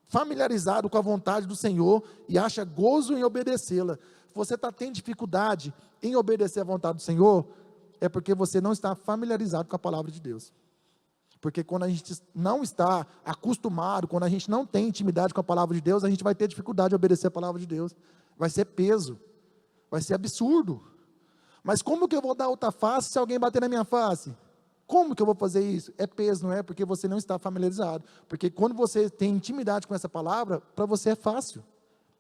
familiarizado com a vontade do Senhor e acha gozo em obedecê-la. Você está tendo dificuldade em obedecer a vontade do Senhor, é porque você não está familiarizado com a palavra de Deus. Porque quando a gente não está acostumado, quando a gente não tem intimidade com a palavra de Deus, a gente vai ter dificuldade de obedecer a palavra de Deus. Vai ser peso, vai ser absurdo. Mas como que eu vou dar outra face se alguém bater na minha face? Como que eu vou fazer isso? É peso, não é? Porque você não está familiarizado. Porque quando você tem intimidade com essa palavra, para você é fácil.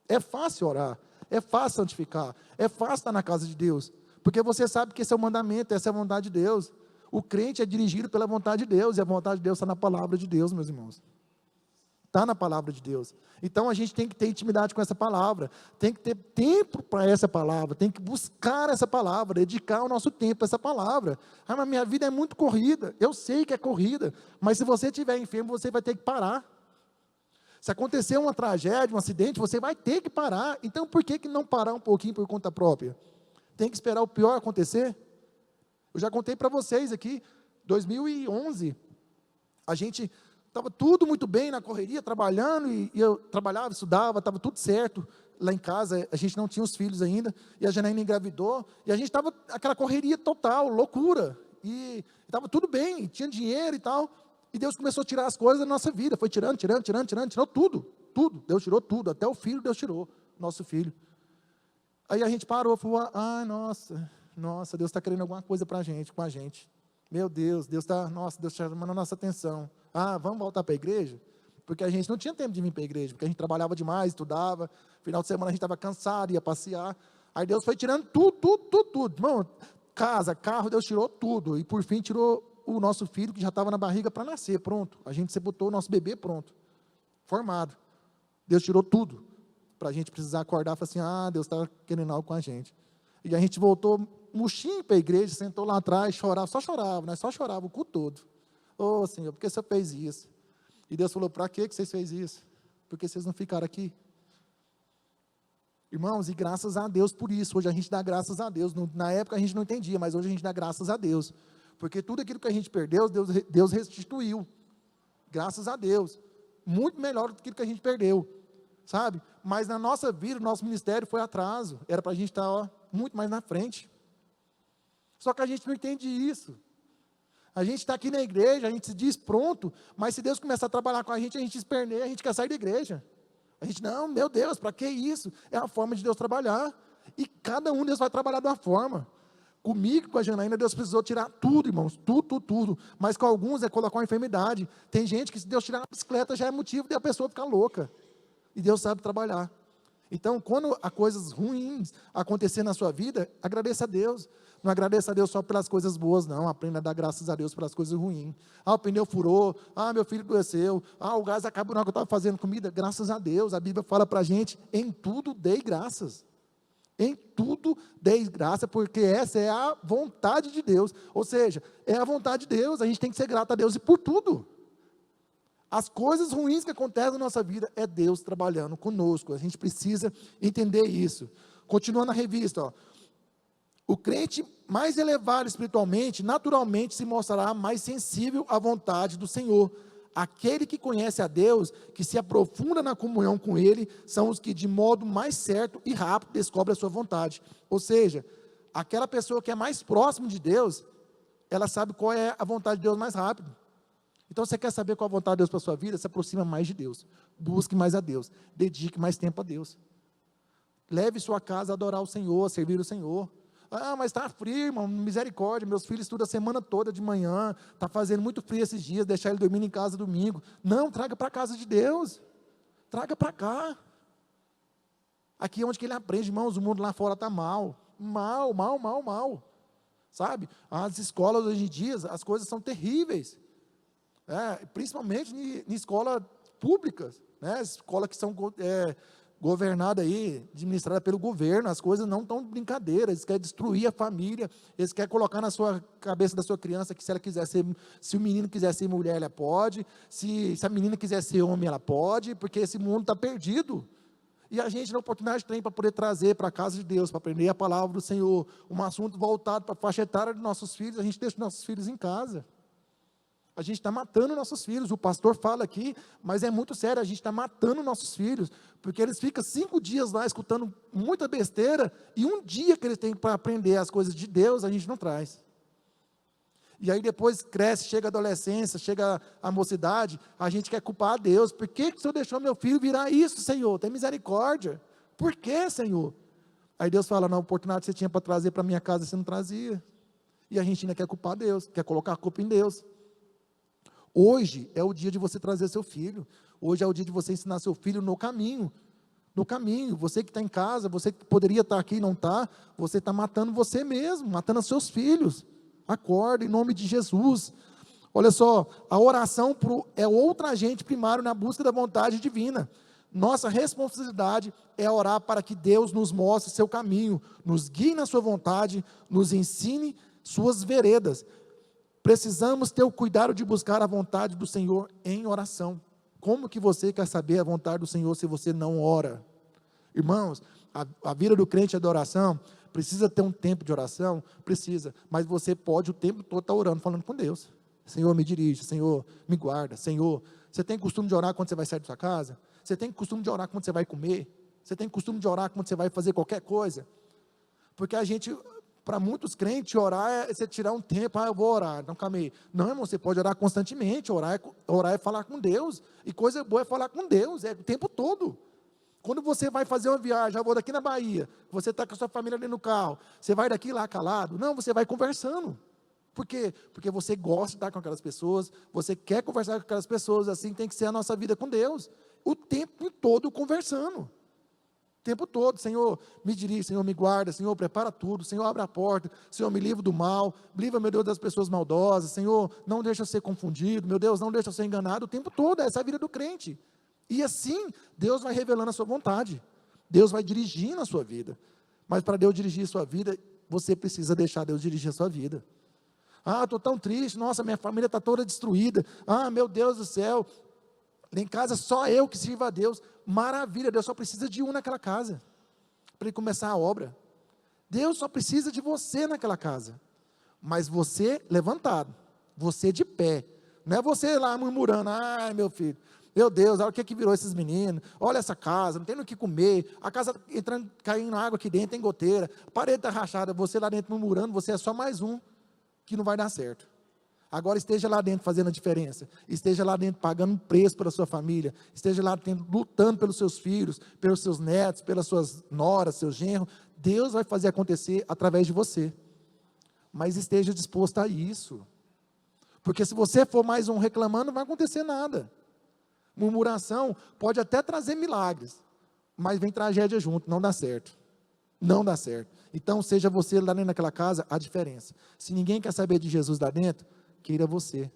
É fácil orar. É fácil santificar. É fácil estar na casa de Deus. Porque você sabe que esse é o mandamento, essa é a vontade de Deus. O crente é dirigido pela vontade de Deus. E a vontade de Deus está na palavra de Deus, meus irmãos. Está na palavra de Deus. Então a gente tem que ter intimidade com essa palavra, tem que ter tempo para essa palavra, tem que buscar essa palavra, dedicar o nosso tempo a essa palavra. Ah, mas minha vida é muito corrida. Eu sei que é corrida, mas se você estiver enfermo, você vai ter que parar. Se acontecer uma tragédia, um acidente, você vai ter que parar. Então por que não parar um pouquinho por conta própria? Tem que esperar o pior acontecer? Eu já contei para vocês aqui, 2011, a gente estava tudo muito bem na correria, trabalhando, e eu trabalhava, estudava, estava tudo certo. Lá em casa, a gente não tinha os filhos ainda, e a Janaína engravidou, e a gente estava aquela correria total, loucura, e estava tudo bem, tinha dinheiro e tal, e Deus começou a tirar as coisas da nossa vida, foi tirando tudo, Deus tirou tudo, até o filho Deus tirou, nosso filho. Aí a gente parou, falou, nossa, Deus está querendo alguma coisa para a gente, com a gente. Meu Deus, Deus está chamando a nossa atenção. Vamos voltar para a igreja? Porque a gente não tinha tempo de vir para a igreja, porque a gente trabalhava demais, estudava, final de semana a gente estava cansado, ia passear. Aí Deus foi tirando tudo. Irmão, casa, carro, Deus tirou tudo. E por fim tirou o nosso filho que já estava na barriga para nascer, pronto. A gente sepultou o nosso bebê pronto, formado. Deus tirou tudo, para a gente precisar acordar e falar assim, Deus estava querendo algo com a gente. E a gente voltou murchinho para a igreja, sentou lá atrás, chorava, só chorava, né? Só chorava o culto todo. Ô Senhor, por que você fez isso? E Deus falou, para que vocês fez isso? Porque vocês não ficaram aqui? Irmãos, e graças a Deus por isso, hoje a gente dá graças a Deus, na época a gente não entendia, mas hoje a gente dá graças a Deus, porque tudo aquilo que a gente perdeu, Deus restituiu, graças a Deus, muito melhor do que aquilo que a gente perdeu, sabe? Mas na nossa vida, o nosso ministério foi atraso, era para a gente estar muito mais na frente, só que a gente não entende isso, a gente está aqui na igreja, a gente se diz pronto, mas se Deus começar a trabalhar com a gente esperneia, a gente quer sair da igreja. A gente, não, meu Deus, para que isso? É a forma de Deus trabalhar. E cada um Deus vai trabalhar de uma forma. Comigo, com a Janaína, Deus precisou tirar tudo, irmãos, tudo. Mas com alguns é colocar uma enfermidade. Tem gente que se Deus tirar a bicicleta já é motivo de a pessoa ficar louca. E Deus sabe trabalhar. Então, quando há coisas ruins acontecer na sua vida, agradeça a Deus. Não agradeça a Deus só pelas coisas boas, não. Aprenda a dar graças a Deus pelas coisas ruins. O pneu furou. Meu filho adoeceu. O gás acabou na hora que eu estava fazendo comida. Graças a Deus. A Bíblia fala para a gente, em tudo dei graças. Em tudo dei graça, porque essa é a vontade de Deus. Ou seja, é a vontade de Deus. A gente tem que ser grato a Deus e por tudo. As coisas ruins que acontecem na nossa vida é Deus trabalhando conosco. A gente precisa entender isso. Continuando a revista, o crente mais elevado espiritualmente, naturalmente se mostrará mais sensível à vontade do Senhor. Aquele que conhece a Deus, que se aprofunda na comunhão com Ele, são os que de modo mais certo e rápido descobrem a sua vontade. Ou seja, aquela pessoa que é mais próxima de Deus, ela sabe qual é a vontade de Deus mais rápido. Então, você quer saber qual a vontade de Deus para a sua vida? Se aproxima mais de Deus. Busque mais a Deus. Dedique mais tempo a Deus. Leve sua casa a adorar o Senhor, a servir o Senhor. Mas está frio, irmão, misericórdia, meus filhos estudam a semana toda de manhã, está fazendo muito frio esses dias, deixar ele dormindo em casa domingo. Não, traga para a casa de Deus, traga para cá. Aqui é onde que ele aprende, irmãos, o mundo lá fora está mal, sabe? As escolas hoje em dia, as coisas são terríveis, principalmente em escolas públicas, escolas que são governada aí, administrada pelo governo, as coisas não estão brincadeira, eles querem destruir a família, eles querem colocar na sua cabeça da sua criança que se ela quiser ser, se o menino quiser ser mulher, ela pode, se a menina quiser ser homem, ela pode, porque esse mundo está perdido, e a gente, na oportunidade, tem para poder trazer para a casa de Deus, para aprender a palavra do Senhor, um assunto voltado para a faixa etária de nossos filhos, a gente deixa nossos filhos em casa. A gente está matando nossos filhos, o pastor fala aqui, mas é muito sério, a gente está matando nossos filhos, porque eles ficam 5 dias lá escutando muita besteira, e um dia que eles têm para aprender as coisas de Deus, a gente não traz. E aí depois cresce, chega a adolescência, chega a mocidade, a gente quer culpar a Deus, por que o Senhor deixou meu filho virar isso, Senhor? Tem misericórdia, por que, Senhor? Aí Deus fala, na oportunidade que você tinha para trazer para a minha casa, você não trazia, e a gente ainda quer culpar Deus, quer colocar a culpa em Deus. Hoje é o dia de você trazer seu filho. Hoje é o dia de você ensinar seu filho no caminho. No caminho. Você que está em casa, você que poderia estar aqui e não está, você está matando você mesmo, matando os seus filhos. Acorda em nome de Jesus. Olha só, a oração é outro agente primário na busca da vontade divina. Nossa responsabilidade é orar para que Deus nos mostre seu caminho, nos guie na sua vontade, nos ensine suas veredas. Precisamos ter o cuidado de buscar a vontade do Senhor em oração. Como que você quer saber a vontade do Senhor se você não ora? Irmãos, a vida do crente é de oração. Precisa ter um tempo de oração? Precisa, mas você pode o tempo todo estar orando, falando com Deus. Senhor, me dirige, Senhor, me guarda, Senhor. Você tem costume de orar quando você vai sair da sua casa? Você tem costume de orar quando você vai comer? Você tem costume de orar quando você vai fazer qualquer coisa? Porque a gente... Para muitos crentes, orar é você tirar um tempo, eu vou orar, não, calma aí. Não, irmão, você pode orar constantemente, orar é falar com Deus, e coisa boa é falar com Deus, é o tempo todo. Quando você vai fazer uma viagem, eu vou daqui na Bahia, você está com a sua família ali no carro, você vai daqui lá calado? Não, você vai conversando. Por quê? Porque você gosta de estar com aquelas pessoas, você quer conversar com aquelas pessoas, assim tem que ser a nossa vida com Deus, o tempo todo conversando. tempo todo. Senhor, me dirige, Senhor, me guarda, Senhor, prepara tudo, Senhor, abre a porta, Senhor, me livra do mal, livra, meu Deus, das pessoas maldosas, Senhor, não deixa eu ser confundido, meu Deus, não deixa eu ser enganado o tempo todo. Essa é a vida do crente. E assim, Deus vai revelando a sua vontade, Deus vai dirigindo a sua vida. Mas para Deus dirigir a sua vida, você precisa deixar Deus dirigir a sua vida. Ah, estou tão triste, nossa, minha família está toda destruída, ah, meu Deus do céu, lá em casa só eu que sirvo a Deus. Maravilha, Deus só precisa de um naquela casa, para ele começar a obra. Deus só precisa de você naquela casa, mas você levantado, você de pé, não é você lá murmurando, ai meu filho, meu Deus, olha o que virou esses meninos, olha essa casa, não tem no que comer, a casa entrando, caindo água aqui dentro, tem goteira, a parede está rachada, você lá dentro murmurando, você é só mais um, que não vai dar certo. Agora esteja lá dentro fazendo a diferença, esteja lá dentro pagando um preço pela sua família, esteja lá dentro lutando pelos seus filhos, pelos seus netos, pelas suas noras, seus genros. Deus vai fazer acontecer através de você, mas esteja disposto a isso, porque se você for mais um reclamando, não vai acontecer nada. Murmuração pode até trazer milagres, mas vem tragédia junto, não dá certo, não dá certo. Então seja você lá dentro daquela casa a diferença. Se ninguém quer saber de Jesus lá dentro, queira você,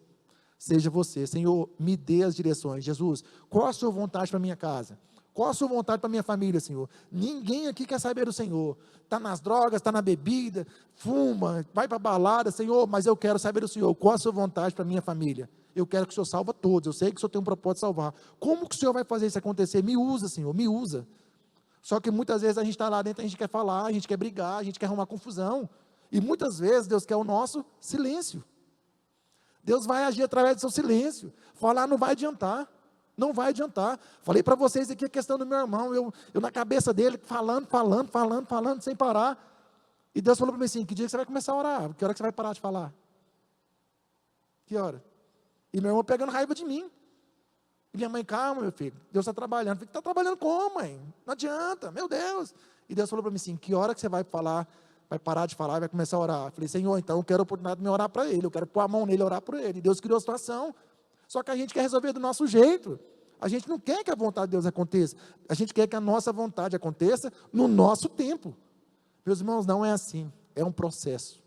seja você. Senhor, me dê as direções. Jesus, qual a sua vontade para a minha casa? Qual a sua vontade para a minha família, Senhor? Ninguém aqui quer saber do Senhor. Está nas drogas, está na bebida, fuma, vai para a balada, Senhor, mas eu quero saber do Senhor. Qual a sua vontade para a minha família? Eu quero que o Senhor salva todos, eu sei que o Senhor tem um propósito de salvar. Como que o Senhor vai fazer isso acontecer? Me usa, Senhor, me usa. Só que muitas vezes a gente está lá dentro, a gente quer falar, a gente quer brigar, a gente quer arrumar confusão. E muitas vezes Deus quer o nosso silêncio. Deus vai agir através do seu silêncio. Falar não vai adiantar. Não vai adiantar. Falei para vocês aqui a questão do meu irmão. Eu na cabeça dele, falando, sem parar. E Deus falou para mim assim: que dia que você vai começar a orar? Que hora que você vai parar de falar? Que hora? E meu irmão pegando raiva de mim. E minha mãe, calma, meu filho. Deus está trabalhando. Eu falei, está trabalhando como, mãe? Não adianta, meu Deus. E Deus falou para mim assim: que hora que você vai falar? Vai parar de falar e vai começar a orar. Eu falei, Senhor, então eu quero a oportunidade de me orar para ele, eu quero pôr a mão nele e orar por ele. E Deus criou a situação, só que a gente quer resolver do nosso jeito. A gente não quer que a vontade de Deus aconteça, a gente quer que a nossa vontade aconteça no nosso tempo. Meus irmãos, não é assim, é um processo.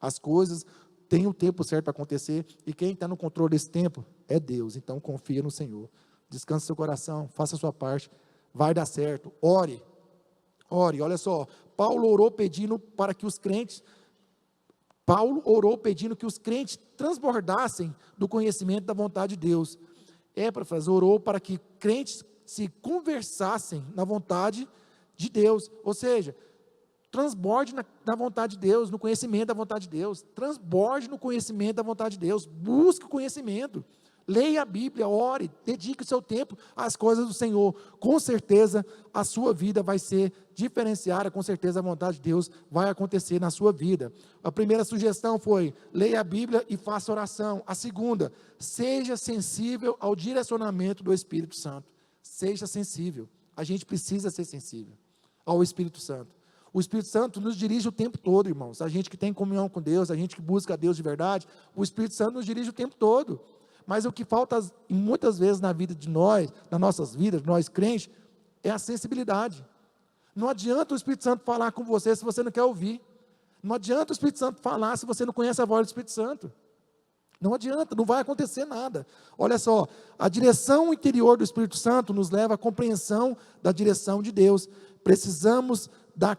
As coisas têm o tempo certo para acontecer, e quem está no controle desse tempo é Deus. Então confia no Senhor, descanse seu coração, faça a sua parte, vai dar certo. Ore, olha só, Paulo orou pedindo que os crentes transbordassem do conhecimento da vontade de Deus. Epáfras orou para que crentes se conversassem na vontade de Deus, ou seja, transborde na vontade de Deus, no conhecimento da vontade de Deus, transborde no conhecimento da vontade de Deus, busque o conhecimento. Leia a Bíblia, ore, dedique o seu tempo às coisas do Senhor. Com certeza a sua vida vai ser diferenciada, com certeza a vontade de Deus vai acontecer na sua vida. A primeira sugestão foi: leia a Bíblia e faça oração. A segunda: seja sensível ao direcionamento do Espírito Santo. Seja sensível. A gente precisa ser sensível ao Espírito Santo. O Espírito Santo nos dirige o tempo todo, irmãos. A gente que tem comunhão com Deus, a gente que busca a Deus de verdade, o Espírito Santo nos dirige o tempo todo. Mas o que falta muitas vezes na vida de nós, nas nossas vidas, nós crentes, é a sensibilidade. Não adianta o Espírito Santo falar com você se você não quer ouvir. Não adianta o Espírito Santo falar se você não conhece a voz do Espírito Santo. Não adianta, não vai acontecer nada. Olha só, a direção interior do Espírito Santo nos leva à compreensão da direção de Deus. Precisamos da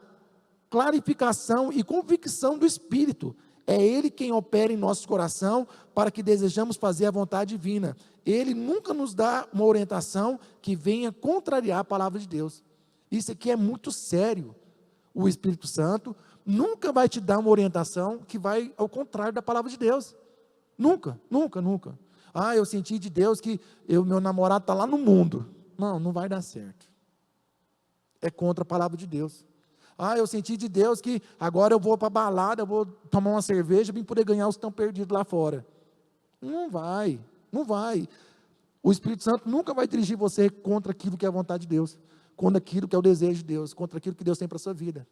clarificação e convicção do Espírito. É Ele quem opera em nosso coração para que desejamos fazer a vontade divina. Ele nunca nos dá uma orientação que venha contrariar a palavra de Deus. Isso aqui é muito sério. O Espírito Santo nunca vai te dar uma orientação que vai ao contrário da palavra de Deus. Nunca, nunca, nunca. Ah, eu senti de Deus que meu namorado está lá no mundo. Não, não vai dar certo. É contra a palavra de Deus. Ah, eu senti de Deus que agora eu vou para a balada, eu vou tomar uma cerveja para poder ganhar os que estão perdidos lá fora. Não vai, não vai. O Espírito Santo nunca vai dirigir você contra aquilo que é a vontade de Deus, contra aquilo que é o desejo de Deus, contra aquilo que Deus tem para a sua vida.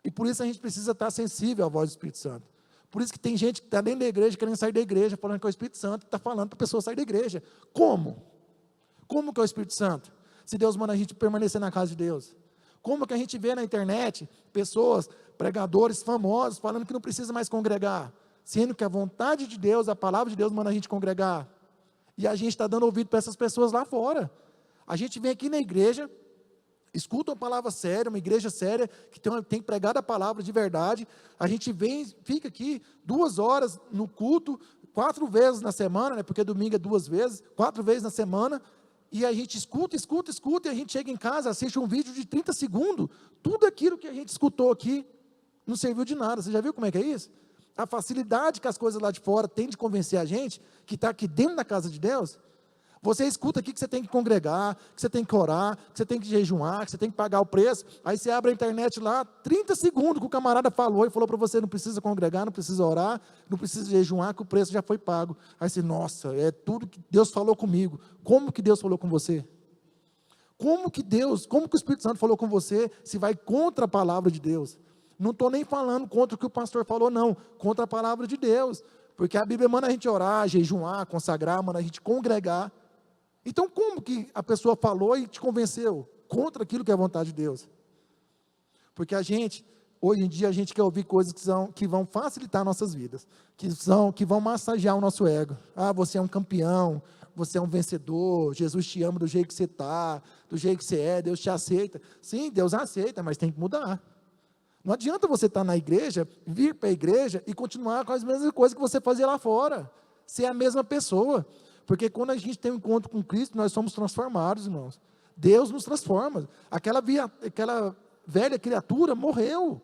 E por isso a gente precisa estar sensível à voz do Espírito Santo. Por isso que tem gente que está dentro da igreja, querendo sair da igreja, falando que é o Espírito Santo que está falando para a pessoa sair da igreja. Como? Como que é o Espírito Santo? Se Deus manda a gente permanecer na casa de Deus. Como que a gente vê na internet pessoas, pregadores famosos, falando que não precisa mais congregar, sendo que a vontade de Deus, a palavra de Deus manda a gente congregar, e a gente está dando ouvido para essas pessoas lá fora. A gente vem aqui na igreja, escuta uma palavra séria, uma igreja séria, que tem pregado a palavra de verdade, a gente vem, fica aqui 2 horas no culto, 4 vezes na semana, né, porque domingo é 2 vezes, 4 vezes na semana, e a gente escuta, e a gente chega em casa, assiste um vídeo de 30 segundos, tudo aquilo que a gente escutou aqui, não serviu de nada. Você já viu como é que é isso? A facilidade que as coisas lá de fora têm de convencer a gente, que está aqui dentro da casa de Deus. Você escuta aqui que você tem que congregar, que você tem que orar, que você tem que jejuar, que você tem que pagar o preço, aí você abre a internet lá, 30 segundos que o camarada falou, e falou para você, não precisa congregar, não precisa orar, não precisa jejuar, que o preço já foi pago. Aí você, nossa, é tudo que Deus falou comigo. Como que Deus falou com você? Como que o Espírito Santo falou com você, se vai contra a palavra de Deus? Não estou nem falando contra o que o pastor falou, não, contra a palavra de Deus, porque a Bíblia manda a gente orar, jejuar, consagrar, manda a gente congregar. Então, como que a pessoa falou e te convenceu? Contra aquilo que é a vontade de Deus. Porque hoje em dia, a gente quer ouvir coisas que vão facilitar nossas vidas, que vão massagear o nosso ego. Ah, você é um campeão, você é um vencedor, Jesus te ama do jeito que você está, do jeito que você é, Deus te aceita. Sim, Deus aceita, mas tem que mudar. Não adianta você estar na igreja, vir para a igreja e continuar com as mesmas coisas que você fazia lá fora. Ser a mesma pessoa. Porque quando a gente tem um encontro com Cristo, nós somos transformados, irmãos. Deus nos transforma. Aquela velha criatura morreu.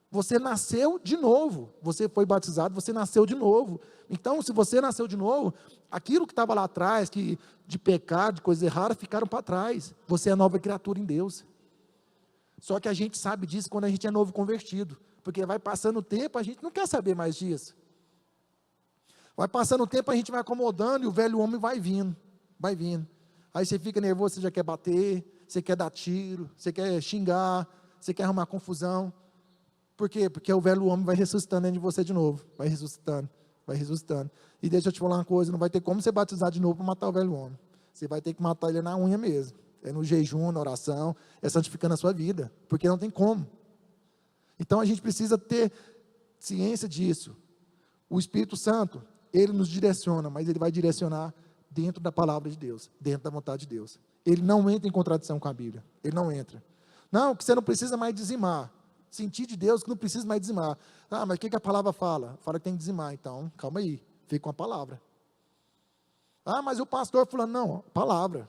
Você nasceu de novo. Você foi batizado, você nasceu de novo. Então, se você nasceu de novo, aquilo que estava lá atrás, de pecado, de coisa errada, ficaram para trás. Você é nova criatura em Deus. Só que a gente sabe disso quando a gente é novo convertido. Porque vai passando o tempo, a gente não quer saber mais disso. Vai passando o tempo, a gente vai acomodando e o velho homem vai vindo. Aí você fica nervoso, você já quer bater, você quer dar tiro, você quer xingar, você quer arrumar confusão. Por quê? Porque o velho homem vai ressuscitando dentro de você de novo. Vai ressuscitando. E deixa eu te falar uma coisa, não vai ter como você batizar de novo para matar o velho homem. Você vai ter que matar ele na unha mesmo. É no jejum, na oração, é santificando a sua vida. Porque não tem como. Então a gente precisa ter ciência disso. O Espírito Santo, ele nos direciona, mas ele vai direcionar dentro da palavra de Deus, dentro da vontade de Deus. Ele não entra em contradição com a Bíblia. Ele não entra. Não, que você não precisa mais dizimar. Sentir de Deus que não precisa mais dizimar. Ah, mas o que a palavra fala? Fala que tem que dizimar. Então, calma aí, fica com a palavra. Ah, mas o pastor falando, não, palavra,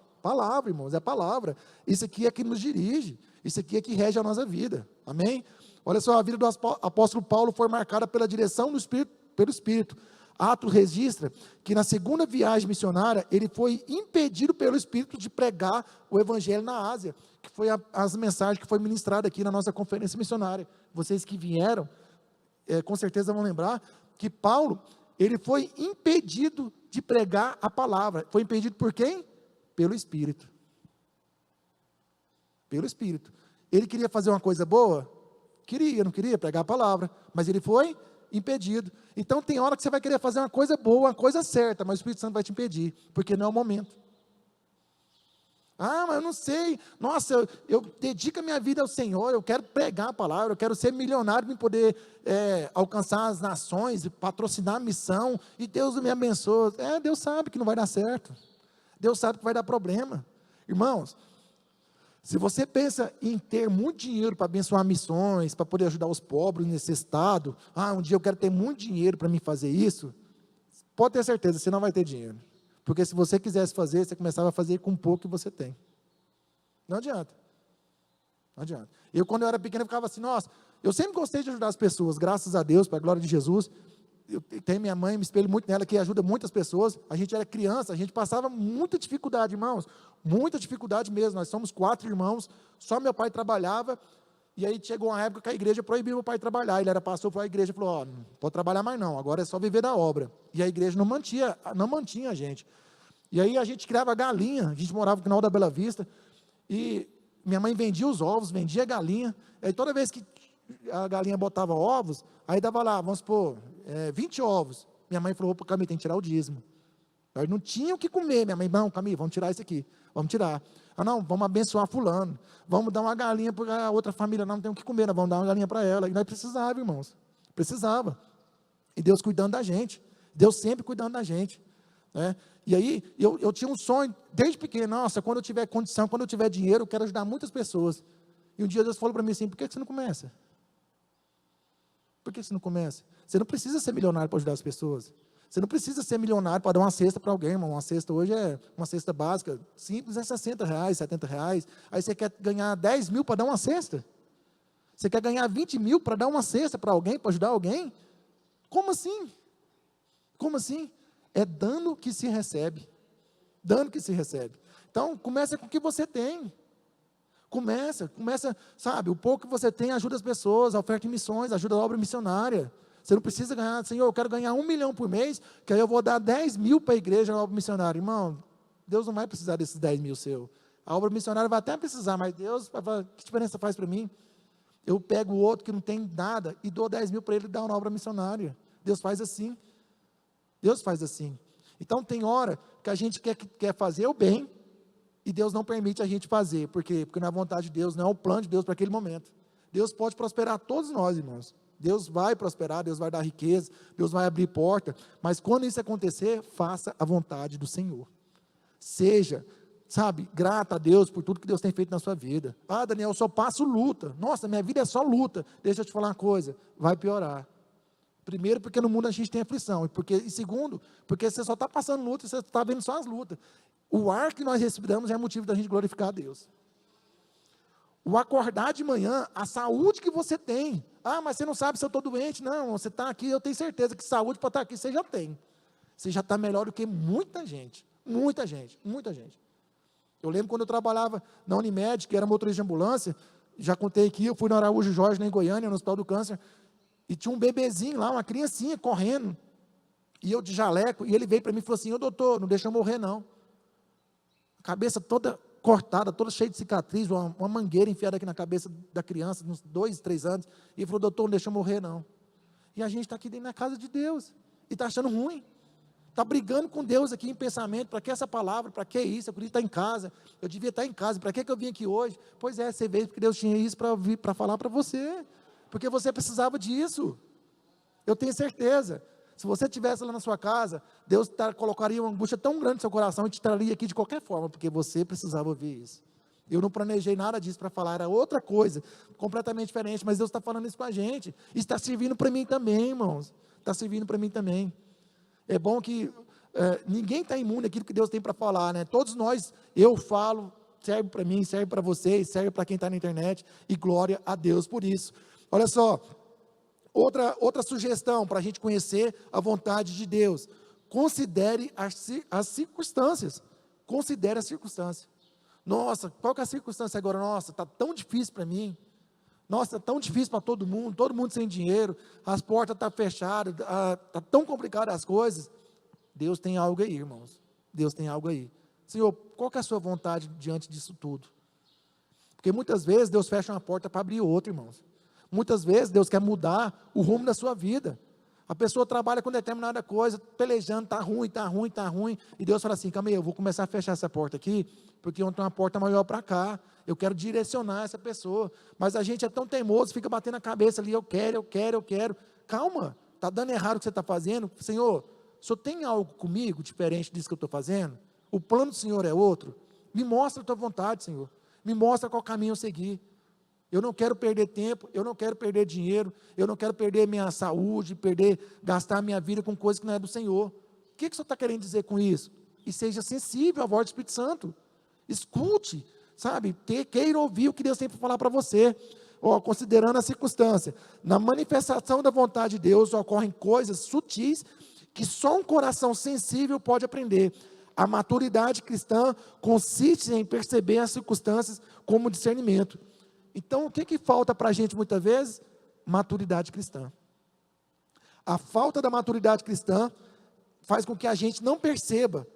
irmãos, é palavra. Isso aqui é que nos dirige, isso aqui é que rege a nossa vida. Amém? Olha só, a vida do apóstolo Paulo foi marcada pela direção do Espírito, pelo Espírito. Atos registra que na segunda viagem missionária, ele foi impedido pelo Espírito de pregar o Evangelho na Ásia, que foi as mensagens que foi ministrada aqui na nossa conferência missionária. Vocês que vieram, com certeza vão lembrar, que Paulo, ele foi impedido de pregar a palavra. Foi impedido por quem? Pelo Espírito. Pelo Espírito. Ele queria fazer uma coisa boa? Não queria pregar a palavra, mas ele foi impedido. Então tem hora que você vai querer fazer uma coisa boa, uma coisa certa, mas o Espírito Santo vai te impedir, porque não é o momento. Ah, mas eu não sei, nossa, eu dedico a minha vida ao Senhor, eu quero pregar a palavra, eu quero ser milionário para poder alcançar as nações, patrocinar a missão, e Deus me abençoa. Deus sabe que não vai dar certo, Deus sabe que vai dar problema. Irmãos, se você pensa em ter muito dinheiro para abençoar missões, para poder ajudar os pobres, necessitados, um dia eu quero ter muito dinheiro para me fazer isso, pode ter certeza, você não vai ter dinheiro. Porque se você quisesse fazer, você começava a fazer com pouco que você tem. Não adianta. Não adianta. Eu, quando eu era pequeno, eu ficava assim, nossa, eu sempre gostei de ajudar as pessoas, graças a Deus, para a glória de Jesus. Eu tenho minha mãe, me espelho muito nela, que ajuda muitas pessoas. A gente era criança, a gente passava muita dificuldade, irmãos, muita dificuldade mesmo. Nós somos 4 irmãos, só meu pai trabalhava, e aí chegou uma época que a igreja proibiu meu pai de trabalhar. Ele era pastor, foi a igreja e falou, não pode trabalhar mais não, agora é só viver da obra. E a igreja não mantinha a gente. E aí a gente criava galinha, a gente morava no final da Bela Vista, e minha mãe vendia os ovos, vendia a galinha, aí toda vez que a galinha botava ovos, aí dava lá, vamos supor, 20 ovos. Minha mãe falou, Camille, tem que tirar o dízimo. Nós não tínhamos o que comer. Minha mãe, não, Camille, vamos tirar isso aqui. Vamos tirar. Ah, não, vamos abençoar fulano. Vamos dar uma galinha para a outra família. Não tem o que comer, nós vamos dar uma galinha para ela. E nós precisávamos, irmãos. Precisava. E Deus cuidando da gente. Deus sempre cuidando da gente. Né? E aí, eu tinha um sonho, desde pequeno. Nossa, quando eu tiver condição, quando eu tiver dinheiro, eu quero ajudar muitas pessoas. E um dia Deus falou para mim assim, por que você não começa? Por que você não começa? Você não precisa ser milionário para ajudar as pessoas. Você não precisa ser milionário para dar uma cesta para alguém, irmão. Uma cesta hoje é uma cesta básica, simples, é R$60, R$70. Aí você quer ganhar 10 mil para dar uma cesta? Você quer ganhar 20 mil para dar uma cesta para alguém, para ajudar alguém? Como assim? Como assim? É dando que se recebe. Dando que se recebe. Então, começa com o que você tem. Começa, sabe, o pouco que você tem ajuda as pessoas, a oferta em missões, ajuda a obra missionária. Você não precisa ganhar, Senhor, eu quero ganhar 1 milhão por mês, que aí eu vou dar 10 mil para a igreja, a obra missionária. Irmão, Deus não vai precisar desses 10 mil seu. A obra missionária vai até precisar, mas Deus, que diferença faz para mim? Eu pego o outro que não tem nada e dou 10 mil para ele dar uma obra missionária. Deus faz assim. Deus faz assim. Então tem hora que a gente quer fazer o bem, e Deus não permite a gente fazer. Por quê? Porque não é a vontade de Deus, não é o plano de Deus para aquele momento. Deus pode prosperar todos nós, irmãos. Deus vai prosperar, Deus vai dar riqueza, Deus vai abrir porta. Mas quando isso acontecer, faça a vontade do Senhor. Seja, sabe, grata a Deus por tudo que Deus tem feito na sua vida. Ah, Daniel, eu só passo luta. Nossa, minha vida é só luta. Deixa eu te falar uma coisa, vai piorar. Primeiro, porque no mundo a gente tem aflição. E segundo, porque você só está passando luta e você está vendo só as lutas. O ar que nós respiramos é motivo da gente glorificar a Deus. O acordar de manhã, a saúde que você tem. Ah, mas você não sabe se eu estou doente. Não, você está aqui, eu tenho certeza que saúde para estar aqui você já tem. Você já está melhor do que muita gente. Muita gente, muita gente. Eu lembro quando eu trabalhava na Unimed, que era motorista de ambulância, já contei aqui, eu fui no Araújo Jorge, lá em Goiânia, no Hospital do Câncer, e tinha um bebezinho lá, uma criancinha correndo, e eu de jaleco, e ele veio para mim e falou assim, ô doutor, não deixa eu morrer não. Cabeça toda cortada, toda cheia de cicatriz, uma mangueira enfiada aqui na cabeça da criança, uns 2, 3 anos, e falou, doutor, não deixa eu morrer não. E a gente está aqui dentro da casa de Deus, e está achando ruim, está brigando com Deus aqui em pensamento, para que essa palavra, para que isso, eu podia estar em casa, eu devia estar em casa, para que eu vim aqui hoje? Pois é, você veio porque Deus tinha isso para falar para você, porque você precisava disso, eu tenho certeza. Se você estivesse lá na sua casa, Deus colocaria uma angústia tão grande no seu coração e te traria aqui de qualquer forma, porque você precisava ouvir isso. Eu não planejei nada disso para falar, era outra coisa, completamente diferente, mas Deus está falando isso para a gente. Isso está servindo para mim também, irmãos. Está servindo para mim também. É bom que ninguém está imune àquilo que Deus tem para falar, né? Todos nós, eu falo, serve para mim, serve para vocês, serve para quem está na internet, e glória a Deus por isso. Olha só. Outra sugestão para a gente conhecer a vontade de Deus. Considere as circunstâncias. Considere as circunstâncias. Nossa, qual que é a circunstância agora? Nossa, está tão difícil para mim. Nossa, está tão difícil para todo mundo sem dinheiro, as portas estão fechadas, está tão complicadas as coisas. Deus tem algo aí, irmãos. Deus tem algo aí. Senhor, qual que é a sua vontade diante disso tudo? Porque muitas vezes Deus fecha uma porta para abrir outra, irmãos. Muitas vezes Deus quer mudar o rumo da sua vida. A pessoa trabalha com determinada coisa, pelejando, está ruim, e Deus fala assim, calma aí, eu vou começar a fechar essa porta aqui, porque ontem tem uma porta maior para cá, eu quero direcionar essa pessoa, mas a gente é tão teimoso, fica batendo a cabeça ali, eu quero, calma, está dando errado o que você está fazendo, Senhor, o Senhor tem algo comigo, diferente disso que eu estou fazendo? O plano do Senhor é outro? Me mostra a tua vontade, Senhor, me mostra qual caminho eu seguir. Eu não quero perder tempo, eu não quero perder dinheiro, eu não quero perder minha saúde, gastar minha vida com coisas que não é do Senhor. O que o Senhor está querendo dizer com isso? E seja sensível à voz do Espírito Santo. Escute, sabe? Queira ouvir o que Deus tem para falar para você. Considerando a circunstância. Na manifestação da vontade de Deus ocorrem coisas sutis que só um coração sensível pode aprender. A maturidade cristã consiste em perceber as circunstâncias como discernimento. Então, o que falta para a gente muitas vezes? Maturidade cristã. A falta da maturidade cristã faz com que a gente não perceba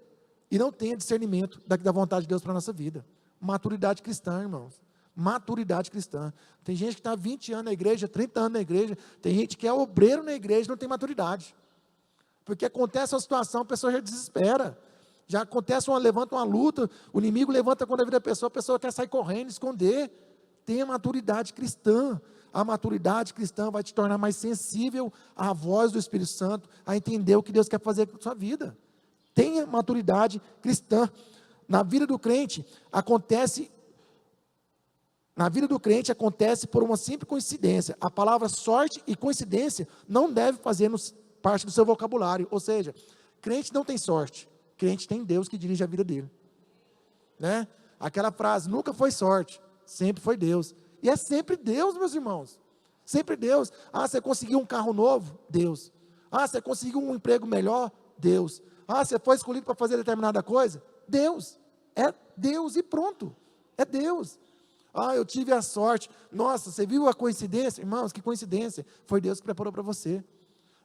e não tenha discernimento da vontade de Deus para a nossa vida. Maturidade cristã, irmãos. Maturidade cristã. Tem gente que está 20 anos na igreja, 30 anos na igreja, tem gente que é obreiro na igreja e não tem maturidade. Porque acontece uma situação, a pessoa já desespera. Já acontece levanta uma luta, o inimigo levanta quando a vida da pessoa, a pessoa quer sair correndo, esconder. Tenha maturidade cristã. A maturidade cristã vai te tornar mais sensível à voz do Espírito Santo, a entender o que Deus quer fazer com a sua vida. Tenha maturidade cristã. Na vida do crente acontece por uma simples coincidência. A palavra sorte e coincidência não deve fazer parte do seu vocabulário. Ou seja, crente não tem sorte, crente tem Deus que dirige a vida dele. Né? Aquela frase, nunca foi sorte, sempre foi Deus. E é sempre Deus, meus irmãos. Sempre Deus. Ah, você conseguiu um carro novo? Deus. Ah, você conseguiu um emprego melhor? Deus. Ah, você foi escolhido para fazer determinada coisa? Deus. É Deus e pronto. É Deus. Ah, eu tive a sorte. Nossa, você viu a coincidência? Irmãos, que coincidência. Foi Deus que preparou para você.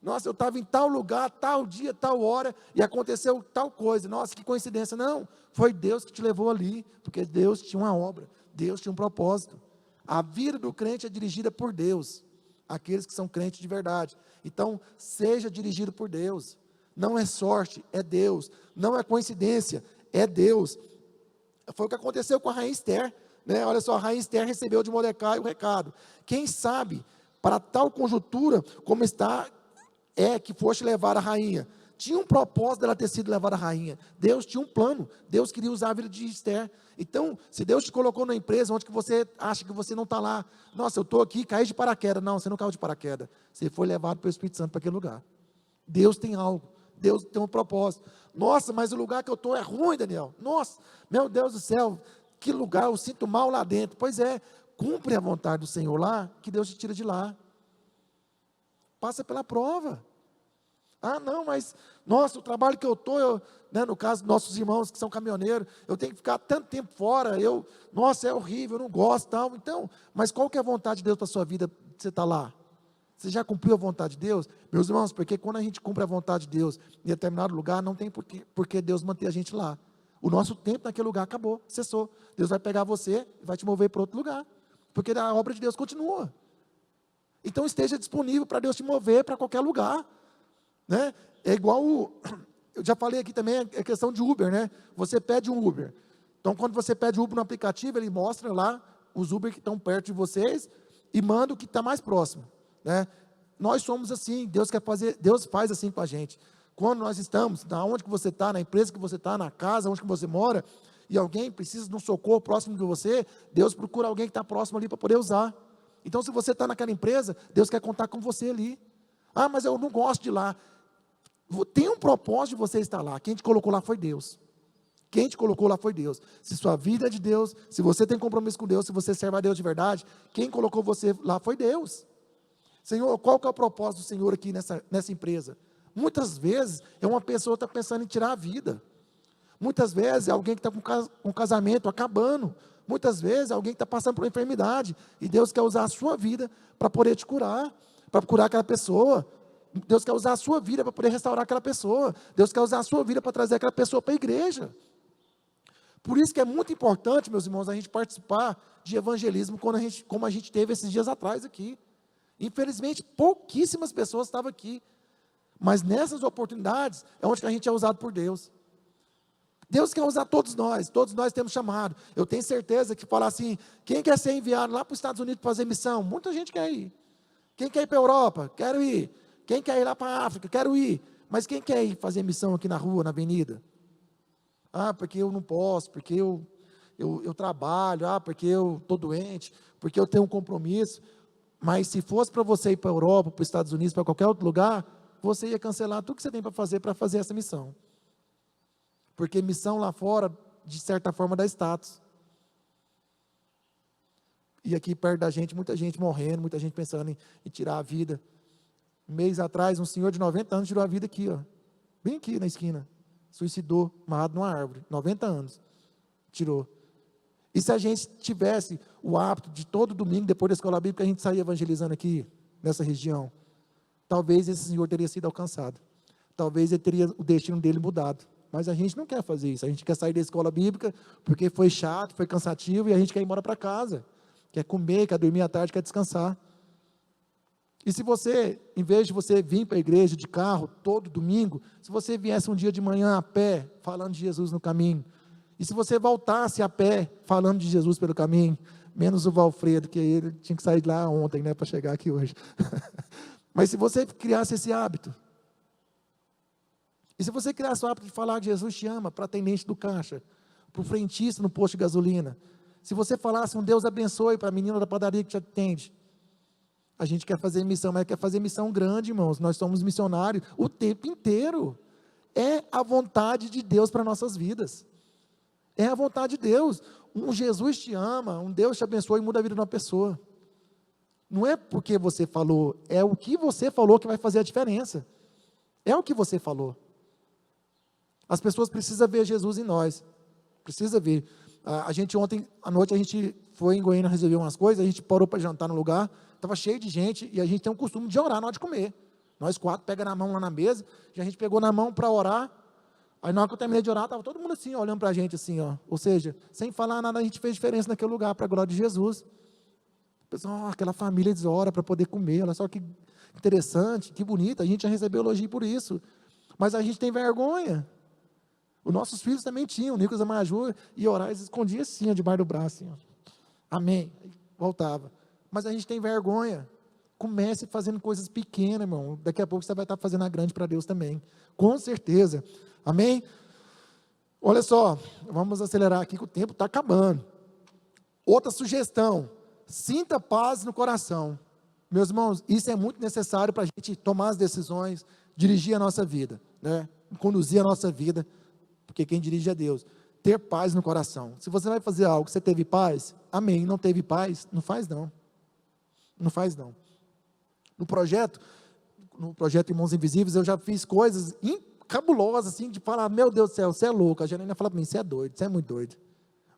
Nossa, eu estava em tal lugar, tal dia, tal hora, e aconteceu tal coisa. Nossa, que coincidência. Não, foi Deus que te levou ali, porque Deus tinha uma obra, Deus tinha um propósito. A vida do crente é dirigida por Deus, aqueles que são crentes de verdade. Então, seja dirigido por Deus. Não é sorte, é Deus. Não é coincidência, é Deus. Foi o que aconteceu com a rainha Esther, né? Olha só, a rainha Esther recebeu de Mordecai o recado. Quem sabe, para tal conjuntura, como está, que foste levar a rainha. Tinha um propósito dela ter sido levada a rainha. Deus tinha um plano. Deus queria usar a vida de Esther. Então, se Deus te colocou na empresa onde que você acha que você não está lá, nossa, eu estou aqui, caí de paraquedas. Não, você não caiu de paraquedas. Você foi levado pelo Espírito Santo para aquele lugar. Deus tem algo. Deus tem um propósito. Nossa, mas o lugar que eu estou é ruim, Daniel. Nossa, meu Deus do céu, que lugar, eu sinto mal lá dentro. Pois é, cumpre a vontade do Senhor lá, que Deus te tira de lá. Passa pela prova. Ah, não, mas, nossa, o trabalho que eu estou, né, no caso dos nossos irmãos que são caminhoneiros, eu tenho que ficar tanto tempo fora, nossa, é horrível, eu não gosto, tal. Então, mas qual que é a vontade de Deus para a sua vida, você está lá? Você já cumpriu a vontade de Deus? Meus irmãos, porque quando a gente cumpre a vontade de Deus em determinado lugar, não tem porque Deus manter a gente lá. O nosso tempo naquele lugar acabou, cessou. Deus vai pegar você e vai te mover para outro lugar, porque a obra de Deus continua. Então esteja disponível para Deus te mover para qualquer lugar, né? É igual, eu já falei aqui também, a questão de Uber, né? Você pede um Uber. Então quando você pede Uber no aplicativo, ele mostra lá os Uber que estão perto de vocês e manda o que está mais próximo, né? Nós somos assim, Deus faz assim com a gente. Quando nós estamos, na onde que você está, na empresa que você está, na casa onde que você mora, e alguém precisa de um socorro próximo de você, Deus procura alguém que está próximo ali para poder usar. Então se você está naquela empresa, Deus quer contar com você ali. Ah, mas eu não gosto de ir lá. Tem um propósito de você estar lá. Quem te colocou lá foi Deus. Quem te colocou lá foi Deus. Se sua vida é de Deus, se você tem compromisso com Deus, se você serve a Deus de verdade, quem colocou você lá foi Deus. Senhor, qual que é o propósito do Senhor aqui nessa empresa? Muitas vezes é uma pessoa que está pensando em tirar a vida. Muitas vezes é alguém que está com um casamento acabando. Muitas vezes é alguém que está passando por uma enfermidade. E Deus quer usar a sua vida para poder te curar, para curar aquela pessoa. Deus quer usar a sua vida para poder restaurar aquela pessoa. Deus quer usar a sua vida para trazer aquela pessoa para a igreja. Por isso que é muito importante, meus irmãos, a gente participar de evangelismo como a gente teve esses dias atrás aqui. Infelizmente, pouquíssimas pessoas estavam aqui. Mas nessas oportunidades é onde a gente é usado por Deus. Deus quer usar todos nós temos chamado. Eu tenho certeza que falar assim, quem quer ser enviado lá para os Estados Unidos para fazer missão? Muita gente quer ir. Quem quer ir para a Europa? Quero ir. Quem quer ir lá para a África? Quero ir. Mas quem quer ir fazer missão aqui na rua, na avenida? Ah, porque eu não posso, porque eu trabalho, porque eu estou doente, porque eu tenho um compromisso. Mas se fosse para você ir para a Europa, para os Estados Unidos, para qualquer outro lugar, você ia cancelar tudo que você tem para fazer essa missão. Porque missão lá fora, de certa forma, dá status. E aqui perto da gente, muita gente morrendo, muita gente pensando em tirar a vida. Um mês atrás, um senhor de 90 anos tirou a vida aqui, ó, bem aqui na esquina. Suicidou, amarrado numa árvore. 90 anos. Tirou. E se a gente tivesse o hábito de todo domingo, depois da escola bíblica, a gente sair evangelizando aqui, nessa região, talvez esse senhor teria sido alcançado. Talvez ele teria o destino dele mudado. Mas a gente não quer fazer isso. A gente quer sair da escola bíblica porque foi chato, foi cansativo e a gente quer ir embora para casa. Quer comer, quer dormir à tarde, quer descansar. E se você, em vez de você vir para a igreja de carro todo domingo, se você viesse um dia de manhã a pé, falando de Jesus no caminho, e se você voltasse a pé, falando de Jesus pelo caminho, menos o Valfredo, que ele tinha que sair de lá ontem, né, para chegar aqui hoje. Mas se você criasse esse hábito, e se você criasse o hábito de falar que Jesus te ama para a atendente do caixa, para o frentista no posto de gasolina, se você falasse um Deus abençoe para a menina da padaria que te atende, a gente quer fazer missão, mas quer fazer missão grande, irmãos, nós somos missionários o tempo inteiro, é a vontade de Deus para nossas vidas, é a vontade de Deus, um Jesus te ama, um Deus te abençoa e muda a vida de uma pessoa, não é porque você falou, é o que você falou que vai fazer a diferença, é o que você falou. As pessoas precisam ver Jesus em nós, precisa ver. A gente ontem à noite, a gente foi em Goiânia resolver umas coisas, a gente parou para jantar no lugar, estava cheio de gente, e a gente tem um costume de orar na hora de comer. Nós 4 pega na mão lá na mesa, e a gente pegou na mão para orar, aí na hora que eu terminei de orar, estava todo mundo assim, olhando para a gente assim, ó. Ou seja, sem falar nada, a gente fez diferença naquele lugar, para a glória de Jesus. Pessoal, aquela família eles oram para poder comer, olha só que interessante, que bonito, a gente já recebeu elogio por isso, mas a gente tem vergonha. Os nossos filhos também tinham, o Nicolas e a Maju, e orar, eles escondiam assim, ó, debaixo do braço, assim, ó. Amém, aí voltava, mas a gente tem vergonha. Comece fazendo coisas pequenas, irmão, daqui a pouco você vai estar fazendo a grande para Deus também, com certeza, amém? Olha só, vamos acelerar aqui que o tempo está acabando. Outra sugestão, sinta paz no coração. Meus irmãos, isso é muito necessário para a gente tomar as decisões, dirigir a nossa vida, né? Conduzir a nossa vida, porque quem dirige é Deus. Ter paz no coração. Se você vai fazer algo, você teve paz, amém. Não teve paz, não faz não. Não faz não. No projeto Irmãos Invisíveis, eu já fiz coisas cabulosas, assim, de falar, meu Deus do céu, você é louco. A Janaína fala para mim, você é doido, você é muito doido.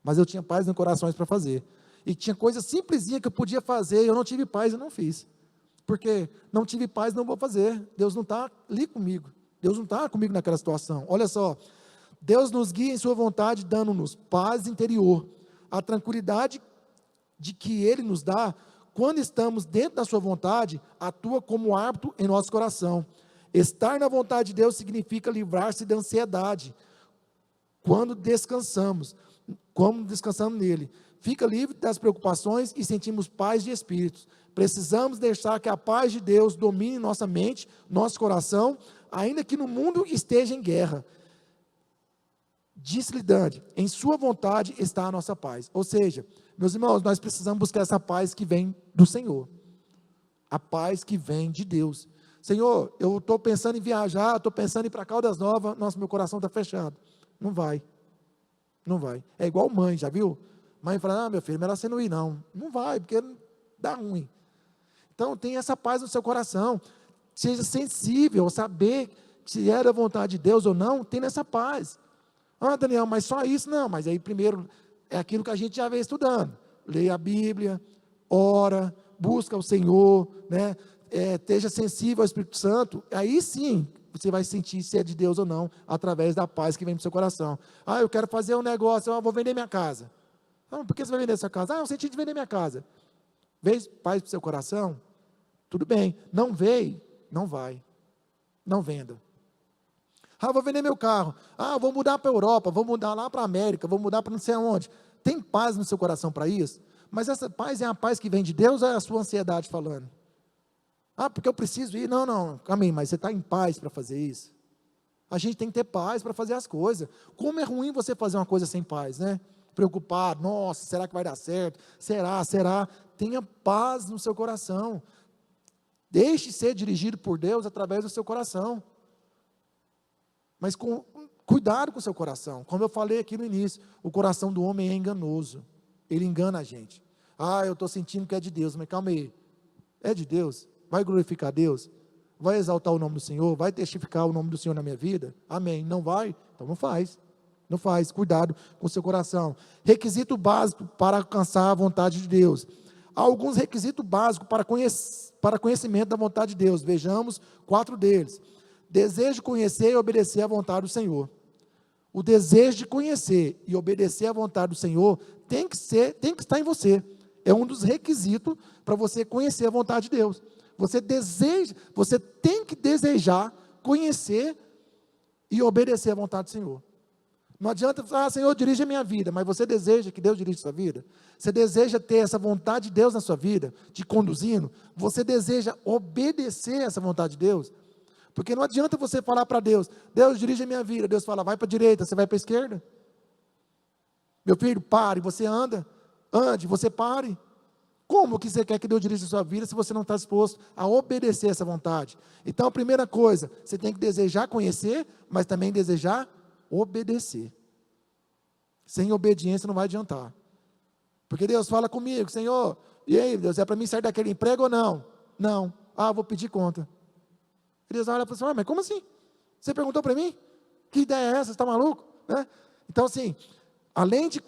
Mas eu tinha paz no coração para fazer. E tinha coisa simplesinha que eu podia fazer, e eu não tive paz, eu não fiz. Porque não tive paz, não vou fazer. Deus não está ali comigo. Deus não está comigo naquela situação. Olha só, Deus nos guia em sua vontade, dando-nos paz interior, a tranquilidade de que Ele nos dá, quando estamos dentro da sua vontade, atua como árbitro em nosso coração. Estar na vontade de Deus significa livrar-se da ansiedade, quando descansamos nele. Fica livre das preocupações e sentimos paz de espírito. Precisamos deixar que a paz de Deus domine nossa mente, nosso coração, ainda que no mundo esteja em guerra. Disse-lhe Dante, em sua vontade está a nossa paz. Ou seja, meus irmãos, nós precisamos buscar essa paz que vem do Senhor. A paz que vem de Deus. Senhor, eu estou pensando em viajar, estou pensando em ir para Caldas Novas, nossa, meu coração está fechado. Não vai. Não vai. É igual mãe, já viu? Mãe fala, meu filho, melhor você não ir não. Não vai, porque dá ruim. Então, tenha essa paz no seu coração. Seja sensível, saber se é da vontade de Deus ou não, tenha essa paz. Ah, Daniel, mas só isso? Não, mas aí primeiro é aquilo que a gente já vem estudando. Leia a Bíblia, ora, busca o Senhor, né? Esteja sensível ao Espírito Santo, aí sim, você vai sentir se é de Deus ou não, através da paz que vem do seu coração. Ah, eu quero fazer um negócio, eu vou vender minha casa. Ah, por que você vai vender sua casa? Ah, eu senti de vender minha casa. Veio paz para o seu coração? Tudo bem. Não veio? Não vai. Não venda. Ah, vou vender meu carro. Ah, vou mudar para a Europa, vou mudar lá para a América, vou mudar para não sei aonde. Tem paz no seu coração para isso? Mas essa paz é a paz que vem de Deus ou é a sua ansiedade falando? Ah, porque eu preciso ir. Não, não, calma aí, mas você está em paz para fazer isso? A gente tem que ter paz para fazer as coisas. Como é ruim você fazer uma coisa sem paz, né? Preocupado, nossa, será que vai dar certo? Será? Tenha paz no seu coração. Deixe ser dirigido por Deus através do seu coração. Mas cuidado com o seu coração. Como eu falei aqui no início, o coração do homem é enganoso. Ele engana a gente. Ah, eu estou sentindo que é de Deus, mas calma aí. É de Deus? Vai glorificar Deus? Vai exaltar o nome do Senhor? Vai testificar o nome do Senhor na minha vida? Amém. Não vai? Então não faz. Não faz. Cuidado com o seu coração. Requisito básico para alcançar a vontade de Deus. Há alguns requisitos básicos para conhecimento da vontade de Deus. Vejamos 4 deles. Desejo conhecer e obedecer à vontade do Senhor. O desejo de conhecer e obedecer à vontade do Senhor tem que estar em você. É um dos requisitos para você conhecer a vontade de Deus. Você tem que desejar, conhecer e obedecer à vontade do Senhor. Não adianta falar, Senhor, dirige a minha vida, mas você deseja que Deus dirija a sua vida? Você deseja ter essa vontade de Deus na sua vida, te conduzindo? Você deseja obedecer essa vontade de Deus? Porque não adianta você falar para Deus, Deus dirige a minha vida, Deus fala, vai para a direita, você vai para a esquerda. Meu filho, pare, você ande, você pare. Como que você quer que Deus dirija a sua vida se você não está disposto a obedecer essa vontade? Então a primeira coisa, você tem que desejar conhecer, mas também desejar obedecer. Sem obediência não vai adiantar. Porque Deus fala comigo, Senhor, e aí Deus, é para mim sair daquele emprego ou não? Não. Vou pedir conta. E Deus olha e fala assim, mas como assim? Você perguntou para mim? Que ideia é essa? Você está maluco? Né? Então assim, além de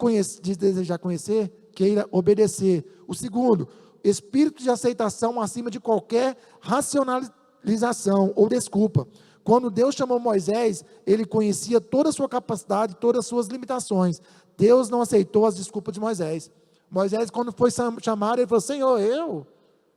desejar conhecer, queira obedecer. O segundo, espírito de aceitação acima de qualquer racionalização ou desculpa. Quando Deus chamou Moisés, ele conhecia toda a sua capacidade, todas as suas limitações. Deus não aceitou as desculpas de Moisés. Moisés, quando foi chamado, ele falou, Senhor, eu?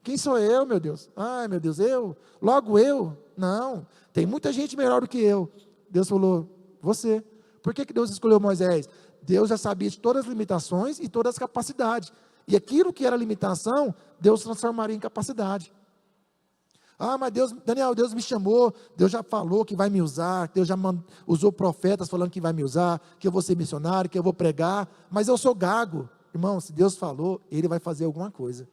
Quem sou eu, meu Deus? Ai, meu Deus, eu? Logo eu? Não, tem muita gente melhor do que eu. Deus falou, você. Por que Deus escolheu Moisés? Deus já sabia de todas as limitações e todas as capacidades. E aquilo que era limitação, Deus transformaria em capacidade. Mas Deus, Daniel, Deus me chamou, Deus já falou que vai me usar, Deus já usou profetas falando que vai me usar, que eu vou ser missionário, que eu vou pregar, mas eu sou gago. Irmão, se Deus falou, Ele vai fazer alguma coisa.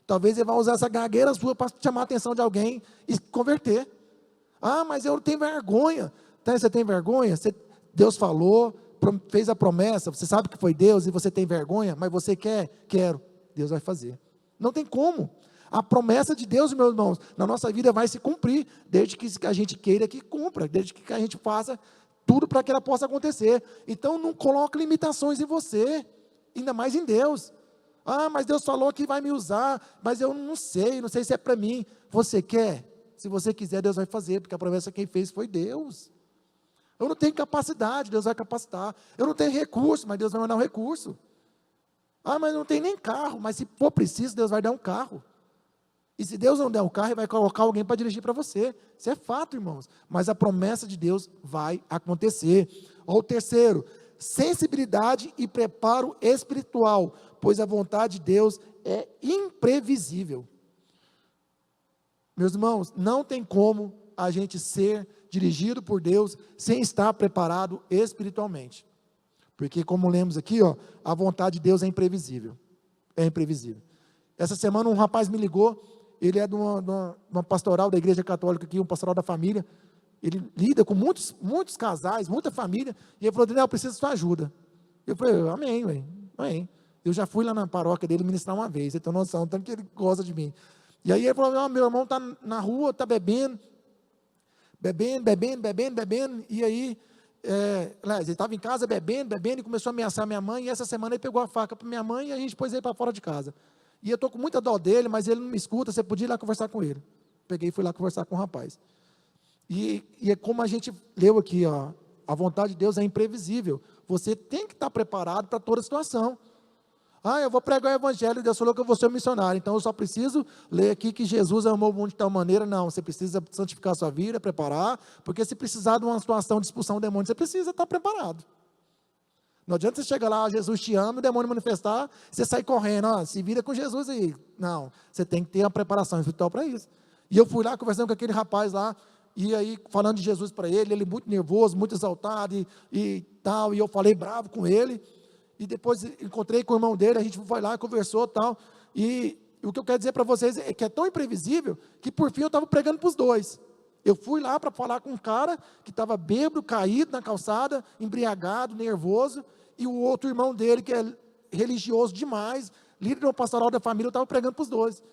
Talvez Ele vai usar essa gagueira sua para chamar a atenção de alguém e converter. Mas eu tenho vergonha. Então, você tem vergonha? Deus falou, fez a promessa, você sabe que foi Deus e você tem vergonha, mas você quer? Quero. Deus vai fazer. Não tem como. A promessa de Deus, meus irmãos, na nossa vida vai se cumprir, desde que a gente queira que cumpra, desde que a gente faça tudo para que ela possa acontecer. Então não coloque limitações em você, ainda mais em Deus. Mas Deus falou que vai me usar, mas eu não sei se é para mim. Você quer? Se você quiser, Deus vai fazer, porque a promessa quem fez foi Deus. Eu não tenho capacidade, Deus vai capacitar. Eu não tenho recurso, mas Deus vai mandar um recurso. Mas não tem nem carro, mas se for preciso, Deus vai dar um carro. E se Deus não der o carro, Ele vai colocar alguém para dirigir para você. Isso é fato, irmãos. Mas a promessa de Deus vai acontecer. O terceiro, sensibilidade e preparo espiritual, pois a vontade de Deus é imprevisível. Meus irmãos, não tem como a gente ser dirigido por Deus sem estar preparado espiritualmente. Porque como lemos aqui, a vontade de Deus é imprevisível. É imprevisível. Essa semana um rapaz me ligou. Ele é de uma pastoral da igreja católica aqui, um pastoral da família. Ele lida com muitos casais, muita família. E ele falou, Daniel, eu preciso de sua ajuda. Eu falei, amém, amém. Eu já fui lá na paróquia dele ministrar uma vez. Você tem noção, tanto que ele gosta de mim. E aí ele falou, meu irmão está na rua, está bebendo. E aí, ele estava em casa bebendo, e começou a ameaçar minha mãe. E essa semana ele pegou a faca para minha mãe e a gente pôs ele para fora de casa. E eu estou com muita dó dele, mas ele não me escuta, você podia ir lá conversar com ele. Peguei e fui lá conversar com o rapaz. E é como a gente leu aqui, a vontade de Deus é imprevisível. Você tem que estar preparado para toda situação. Eu vou pregar o evangelho, Deus falou que eu vou ser um missionário, então eu só preciso ler aqui que Jesus amou o mundo de tal maneira. Não, você precisa santificar a sua vida, preparar, porque se precisar de uma situação de expulsão do demônio, você precisa estar preparado. Não adianta você chegar lá, Jesus te ama, o demônio manifestar, você sai correndo, se vira com Jesus aí. Não, você tem que ter uma preparação espiritual para isso. E eu fui lá conversando com aquele rapaz lá, e aí falando de Jesus para ele muito nervoso, muito exaltado e tal, e eu falei bravo com ele, e depois encontrei com o irmão dele, a gente foi lá, conversou e tal, e o que eu quero dizer para vocês é que é tão imprevisível, que por fim eu estava pregando para os dois. Eu fui lá para falar com um cara que estava bêbado, caído na calçada, embriagado, nervoso, e o outro irmão dele, que é religioso demais, líder do pastoral da família, eu estava pregando para os dois.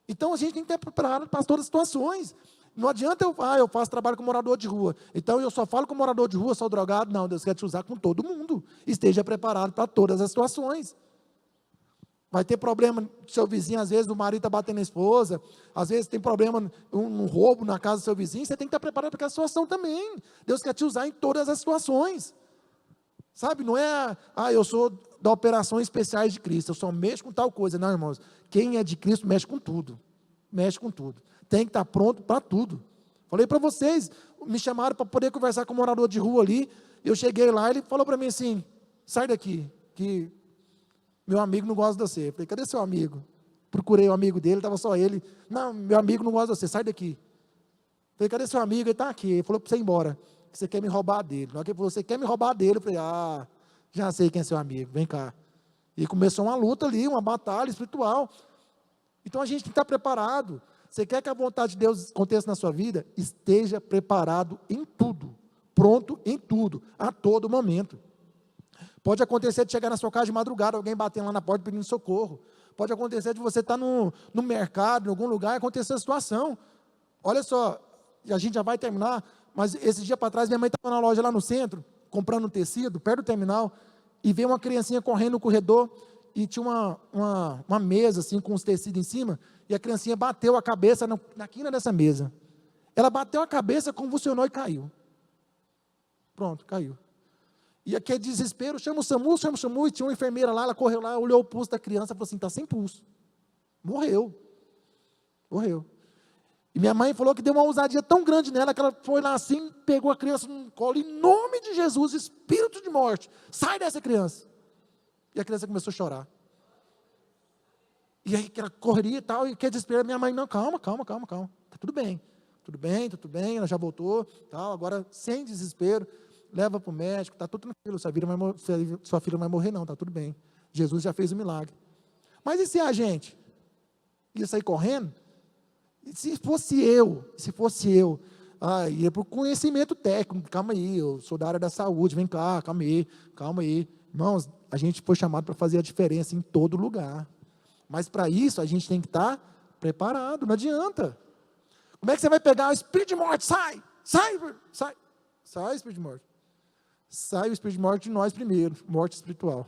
Então a gente tem que estar preparado para todas as situações. Não adianta eu faço trabalho com morador de rua, então eu só falo com morador de rua, sou drogado. Não, Deus quer te usar com todo mundo. Esteja preparado para todas as situações. Vai ter problema com seu vizinho, às vezes o marido está batendo na esposa, às vezes tem problema, um roubo na casa do seu vizinho, você tem que estar preparado para aquela situação também. Deus quer te usar em todas as situações. Sabe, não é, eu sou da operações especiais de Cristo, eu só mexo com tal coisa. Não, irmãos, quem é de Cristo mexe com tudo. Mexe com tudo. tem que estar pronto para tudo. Falei para vocês, me chamaram para poder conversar com um morador de rua ali, eu cheguei lá, ele falou para mim assim, sai daqui, que meu amigo não gosta de você. Eu falei, cadê seu amigo? Procurei o amigo dele, estava só ele. Não, meu amigo não gosta de você, sai daqui. Eu falei, cadê seu amigo? Ele está aqui. Ele falou para você ir embora, que você quer me roubar dele. Na hora que ele falou, você quer me roubar dele? Eu falei, já sei quem é seu amigo, vem cá. E começou uma luta ali, uma batalha espiritual. Então a gente tem que estar preparado. Você quer que a vontade de Deus aconteça na sua vida? Esteja preparado em tudo, pronto em tudo, a todo momento. Pode acontecer de chegar na sua casa de madrugada, alguém batendo lá na porta pedindo socorro. Pode acontecer de você estar no mercado, em algum lugar, e acontecer a situação. Olha só, a gente já vai terminar, mas esse dia para trás, minha mãe estava na loja lá no centro, comprando um tecido, perto do terminal, e veio uma criancinha correndo no corredor, e tinha uma mesa assim, com os tecidos em cima, e a criancinha bateu a cabeça na quina dessa mesa. Ela bateu a cabeça, convulsionou e caiu. Pronto, caiu. E aquele desespero, chama o SAMU, e tinha uma enfermeira lá, ela correu lá, olhou o pulso da criança, falou assim, está sem pulso. Morreu. E minha mãe falou que deu uma ousadia tão grande nela, que ela foi lá assim, pegou a criança no colo, em nome de Jesus, espírito de morte, sai dessa criança. E a criança começou a chorar. E aí aquela correria e tal, e que desespero, minha mãe, não, calma, está tudo bem, ela já voltou, tal, agora sem desespero, leva para o médico, está tudo tranquilo, sua filha não vai morrer não, está tudo bem, Jesus já fez o milagre. Mas e se a gente ia sair correndo? E se fosse eu, ia para o conhecimento técnico, calma aí, eu sou da área da saúde, vem cá, calma aí, irmãos, a gente foi chamado para fazer a diferença em todo lugar, mas para isso a gente tem que estar preparado, não adianta. Como é que você vai pegar o espírito de morte? Sai, espírito de morte. Sai o espírito de morte de nós primeiro, morte espiritual.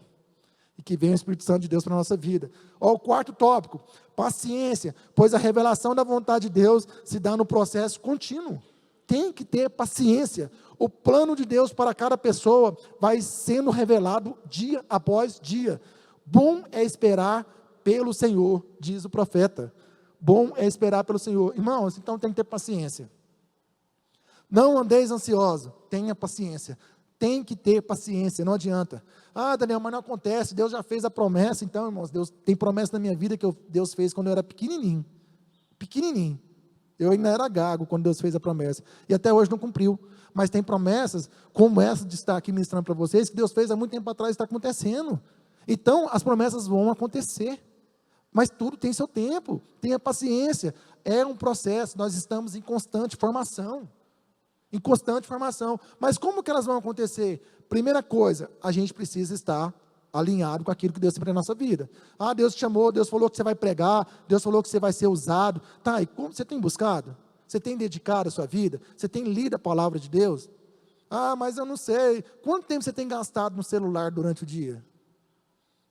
E que venha o Espírito Santo de Deus para a nossa vida. Ó, o quarto tópico, paciência, pois a revelação da vontade de Deus se dá no processo contínuo. Tem que ter paciência. O plano de Deus para cada pessoa vai sendo revelado dia após dia. Bom é esperar pelo Senhor, diz o profeta. Bom é esperar pelo Senhor. Irmãos, então tem que ter paciência. Não andeis ansiosos, tenha paciência. Tem que ter paciência, não adianta. Daniel, mas não acontece, Deus já fez a promessa. Então, irmãos, Deus tem promessa na minha vida que Deus fez quando eu era pequenininho. Eu ainda era gago quando Deus fez a promessa. E até hoje não cumpriu. Mas tem promessas, como essa de estar aqui ministrando para vocês, que Deus fez há muito tempo atrás e está acontecendo. Então, as promessas vão acontecer. Mas tudo tem seu tempo. Tenha paciência. É um processo, nós estamos em constante formação. Mas como que elas vão acontecer? Primeira coisa, a gente precisa estar alinhado com aquilo que Deus tem para a nossa vida. Deus te chamou, Deus falou que você vai pregar, Deus falou que você vai ser usado. E como você tem buscado? Você tem dedicado a sua vida? Você tem lido a palavra de Deus? Mas eu não sei. Quanto tempo você tem gastado no celular durante o dia?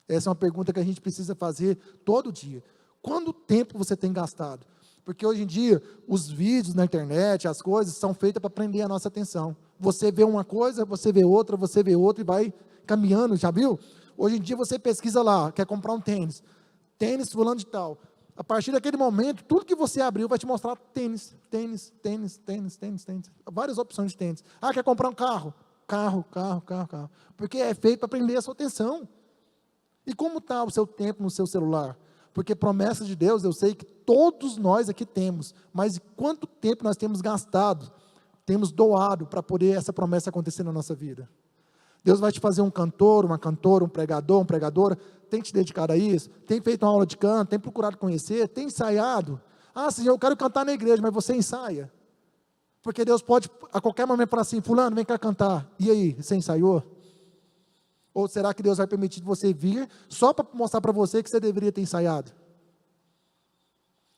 Essa é uma pergunta que a gente precisa fazer todo dia. Quanto tempo você tem gastado? Porque hoje em dia, os vídeos na internet, as coisas, são feitas para prender a nossa atenção. Você vê uma coisa, você vê outra e vai caminhando, já viu? Hoje em dia você pesquisa lá, quer comprar um tênis fulano de tal. A partir daquele momento, tudo que você abriu vai te mostrar tênis. Várias opções de tênis. Quer comprar um carro? Carro. Porque é feito para prender a sua atenção. E como está o seu tempo no seu celular? Porque promessas de Deus, eu sei que todos nós aqui temos, mas quanto tempo nós temos gastado, temos doado para poder essa promessa acontecer na nossa vida? Deus vai te fazer um cantor, uma cantora, um pregador, uma pregadora, tem te dedicado a isso? Tem feito uma aula de canto, tem procurado conhecer, tem ensaiado? Senhor, eu quero cantar na igreja, mas você ensaia? Porque Deus pode a qualquer momento falar assim, fulano, vem cá cantar, e aí, você ensaiou? Ou será que Deus vai permitir você vir só para mostrar para você que você deveria ter ensaiado?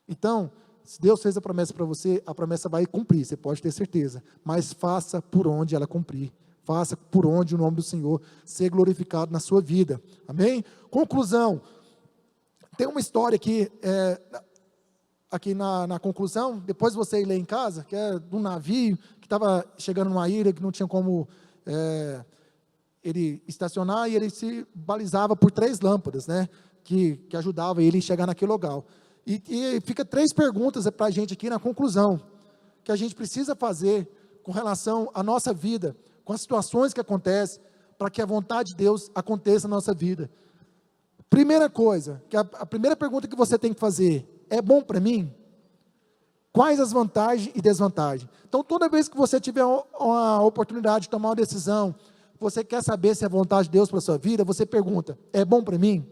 Então, se Deus fez a promessa para você, a promessa vai cumprir, você pode ter certeza. Mas faça por onde ela cumprir. Faça por onde o nome do Senhor ser glorificado na sua vida. Amém? Conclusão. Tem uma história aqui na conclusão, depois você ir ler em casa, que é de um navio que estava chegando numa ilha que não tinha como... ele estacionar, e ele se balizava por 3 lâmpadas, né, que ajudavam ele a chegar naquele local. E fica 3 perguntas para a gente aqui na conclusão, que a gente precisa fazer com relação à nossa vida, com as situações que acontecem, para que a vontade de Deus aconteça na nossa vida. Primeira coisa, a primeira pergunta que você tem que fazer, é bom para mim? Quais as vantagens e desvantagens? Então, toda vez que você tiver uma oportunidade de tomar uma decisão, você quer saber se é vontade de Deus para a sua vida, você pergunta, é bom para mim?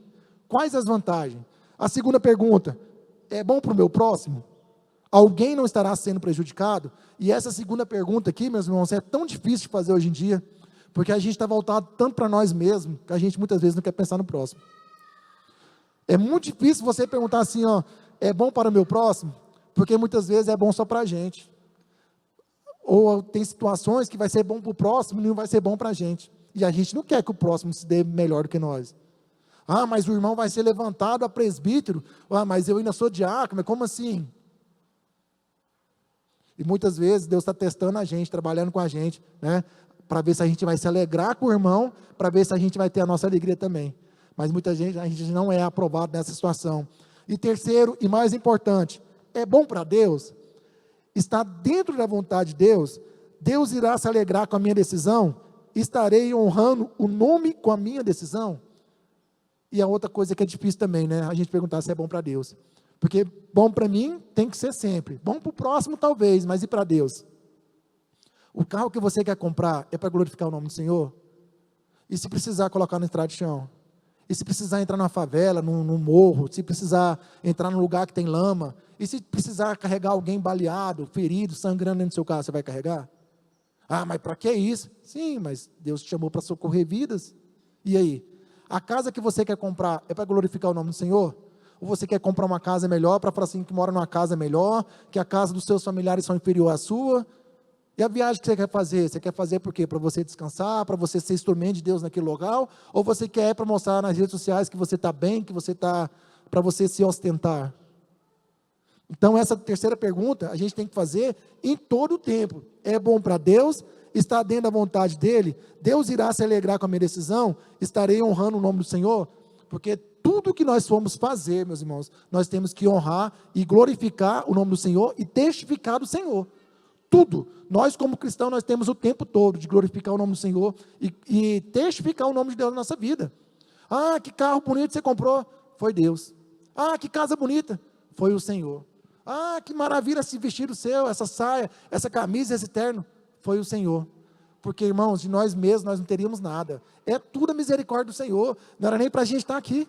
Quais as vantagens? A segunda pergunta, é bom para o meu próximo? Alguém não estará sendo prejudicado? E essa segunda pergunta aqui, meus irmãos, é tão difícil de fazer hoje em dia, porque a gente está voltado tanto para nós mesmos, que a gente muitas vezes não quer pensar no próximo. É muito difícil você perguntar assim, ó, é bom para o meu próximo? Porque muitas vezes é bom só para a gente. Ou tem situações que vai ser bom para o próximo e não vai ser bom para a gente. E a gente não quer que o próximo se dê melhor do que nós. Ah, mas o irmão vai ser levantado a presbítero. Ah, mas eu ainda sou diácono, mas como assim? E muitas vezes Deus está testando a gente, trabalhando com a gente, né? Para ver se a gente vai se alegrar com o irmão, para ver se a gente vai ter a nossa alegria também. Mas muita gente, a gente não é aprovado nessa situação. E terceiro, e mais importante, é bom para Deus? Está dentro da vontade de Deus? Deus irá se alegrar com a minha decisão? Estarei honrando o nome com a minha decisão? E a outra coisa que é difícil também, né? A gente perguntar se é bom para Deus. Porque bom para mim tem que ser sempre. Bom para o próximo talvez, mas e para Deus? O carro que você quer comprar é para glorificar o nome do Senhor? E se precisar colocar na estrada de chão? E se precisar entrar numa favela, num morro? Se precisar entrar num lugar que tem lama? E se precisar carregar alguém baleado, ferido, sangrando dentro do seu carro, você vai carregar? Ah, mas para que isso? Sim, mas Deus te chamou para socorrer vidas. E aí? A casa que você quer comprar é para glorificar o nome do Senhor? Ou você quer comprar uma casa melhor, para falar assim, que mora numa casa melhor, que a casa dos seus familiares são inferior à sua? E a viagem que você quer fazer por quê? Para você descansar, para você ser instrumento de Deus naquele local? Ou você quer para mostrar nas redes sociais que você está bem, que você está, para você se ostentar? Então essa terceira pergunta, a gente tem que fazer em todo o tempo. É bom para Deus? Está dentro da vontade dEle? Deus irá se alegrar com a minha decisão? Estarei honrando o nome do Senhor? Porque tudo que nós formos fazer, meus irmãos, nós temos que honrar e glorificar o nome do Senhor e testificar do Senhor. Tudo. Nós, como cristãos, nós temos o tempo todo de glorificar o nome do Senhor e testificar o nome de Deus na nossa vida. Ah, que carro bonito você comprou? Foi Deus. Ah, que casa bonita? Foi o Senhor. Ah, que maravilha esse vestido seu, essa saia, essa camisa, esse terno? Foi o Senhor. Porque, irmãos, de nós mesmos nós não teríamos nada. É tudo a misericórdia do Senhor. Não era nem para a gente estar aqui.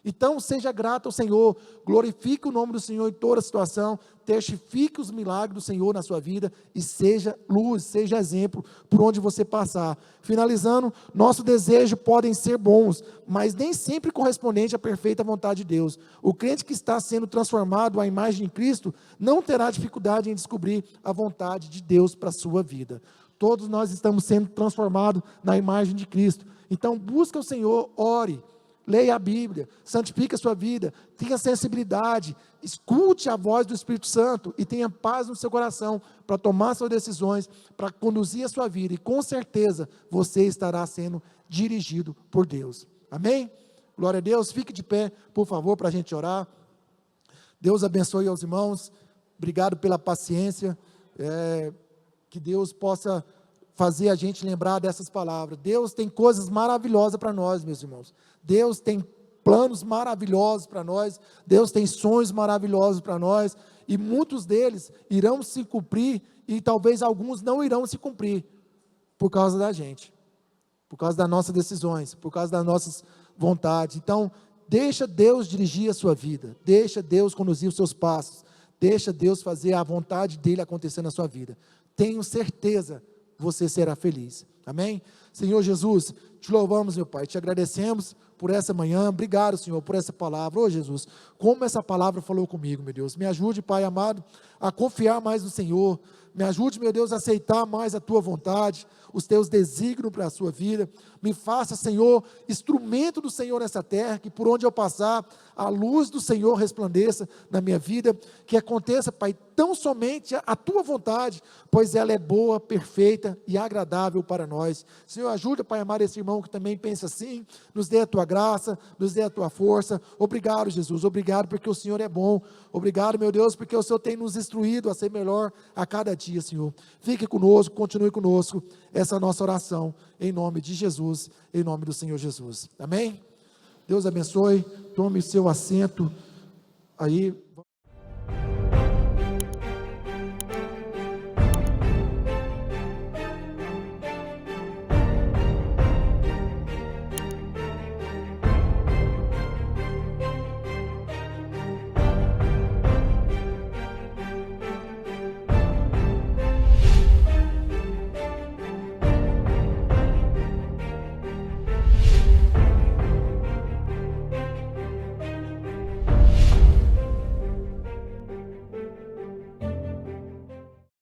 Então, seja grato ao Senhor, glorifique o nome do Senhor em toda situação, testifique os milagres do Senhor na sua vida e seja luz, seja exemplo por onde você passar. Finalizando, nosso desejo podem ser bons, mas nem sempre correspondente à perfeita vontade de Deus. O crente que está sendo transformado à imagem de Cristo não terá dificuldade em descobrir a vontade de Deus para a sua vida. Todos nós estamos sendo transformados na imagem de Cristo. Então, busca o Senhor, ore. Leia a Bíblia, santifique a sua vida, tenha sensibilidade, escute a voz do Espírito Santo e tenha paz no seu coração para tomar suas decisões, para conduzir a sua vida e com certeza você estará sendo dirigido por Deus. Amém? Glória a Deus, fique de pé, por favor, para a gente orar. Deus abençoe aos irmãos, obrigado pela paciência, que Deus possa fazer a gente lembrar dessas palavras. Deus tem coisas maravilhosas para nós, meus irmãos. Deus tem planos maravilhosos para nós. Deus tem sonhos maravilhosos para nós. E muitos deles irão se cumprir e talvez alguns não irão se cumprir por causa da gente, por causa das nossas decisões, por causa das nossas vontades. Então, deixa Deus dirigir a sua vida. Deixa Deus conduzir os seus passos. Deixa Deus fazer a vontade dEle acontecer na sua vida. Tenho certeza você será feliz, amém? Senhor Jesus, te louvamos, meu Pai, te agradecemos por essa manhã, obrigado, Senhor, por essa palavra. Ô Jesus, como essa palavra falou comigo, meu Deus, me ajude, Pai amado, a confiar mais no Senhor, me ajude, meu Deus, a aceitar mais a Tua vontade. os teus desígnios para a sua vida. Me faça, Senhor, instrumento do Senhor nessa terra, que por onde eu passar, a luz do Senhor resplandeça na minha vida, que aconteça, Pai, tão somente a tua vontade, pois ela é boa, perfeita e agradável para nós. Senhor, ajuda, Pai, a amar esse irmão que também pensa assim, nos dê a tua graça, nos dê a tua força. Obrigado, Jesus, obrigado porque o Senhor é bom. Obrigado, meu Deus, porque o Senhor tem nos instruído a ser melhor a cada dia, Senhor. Fique conosco, continue conosco, essa é a nossa oração, em nome de Jesus, em nome do Senhor Jesus. Amém? Deus abençoe, tome seu assento aí.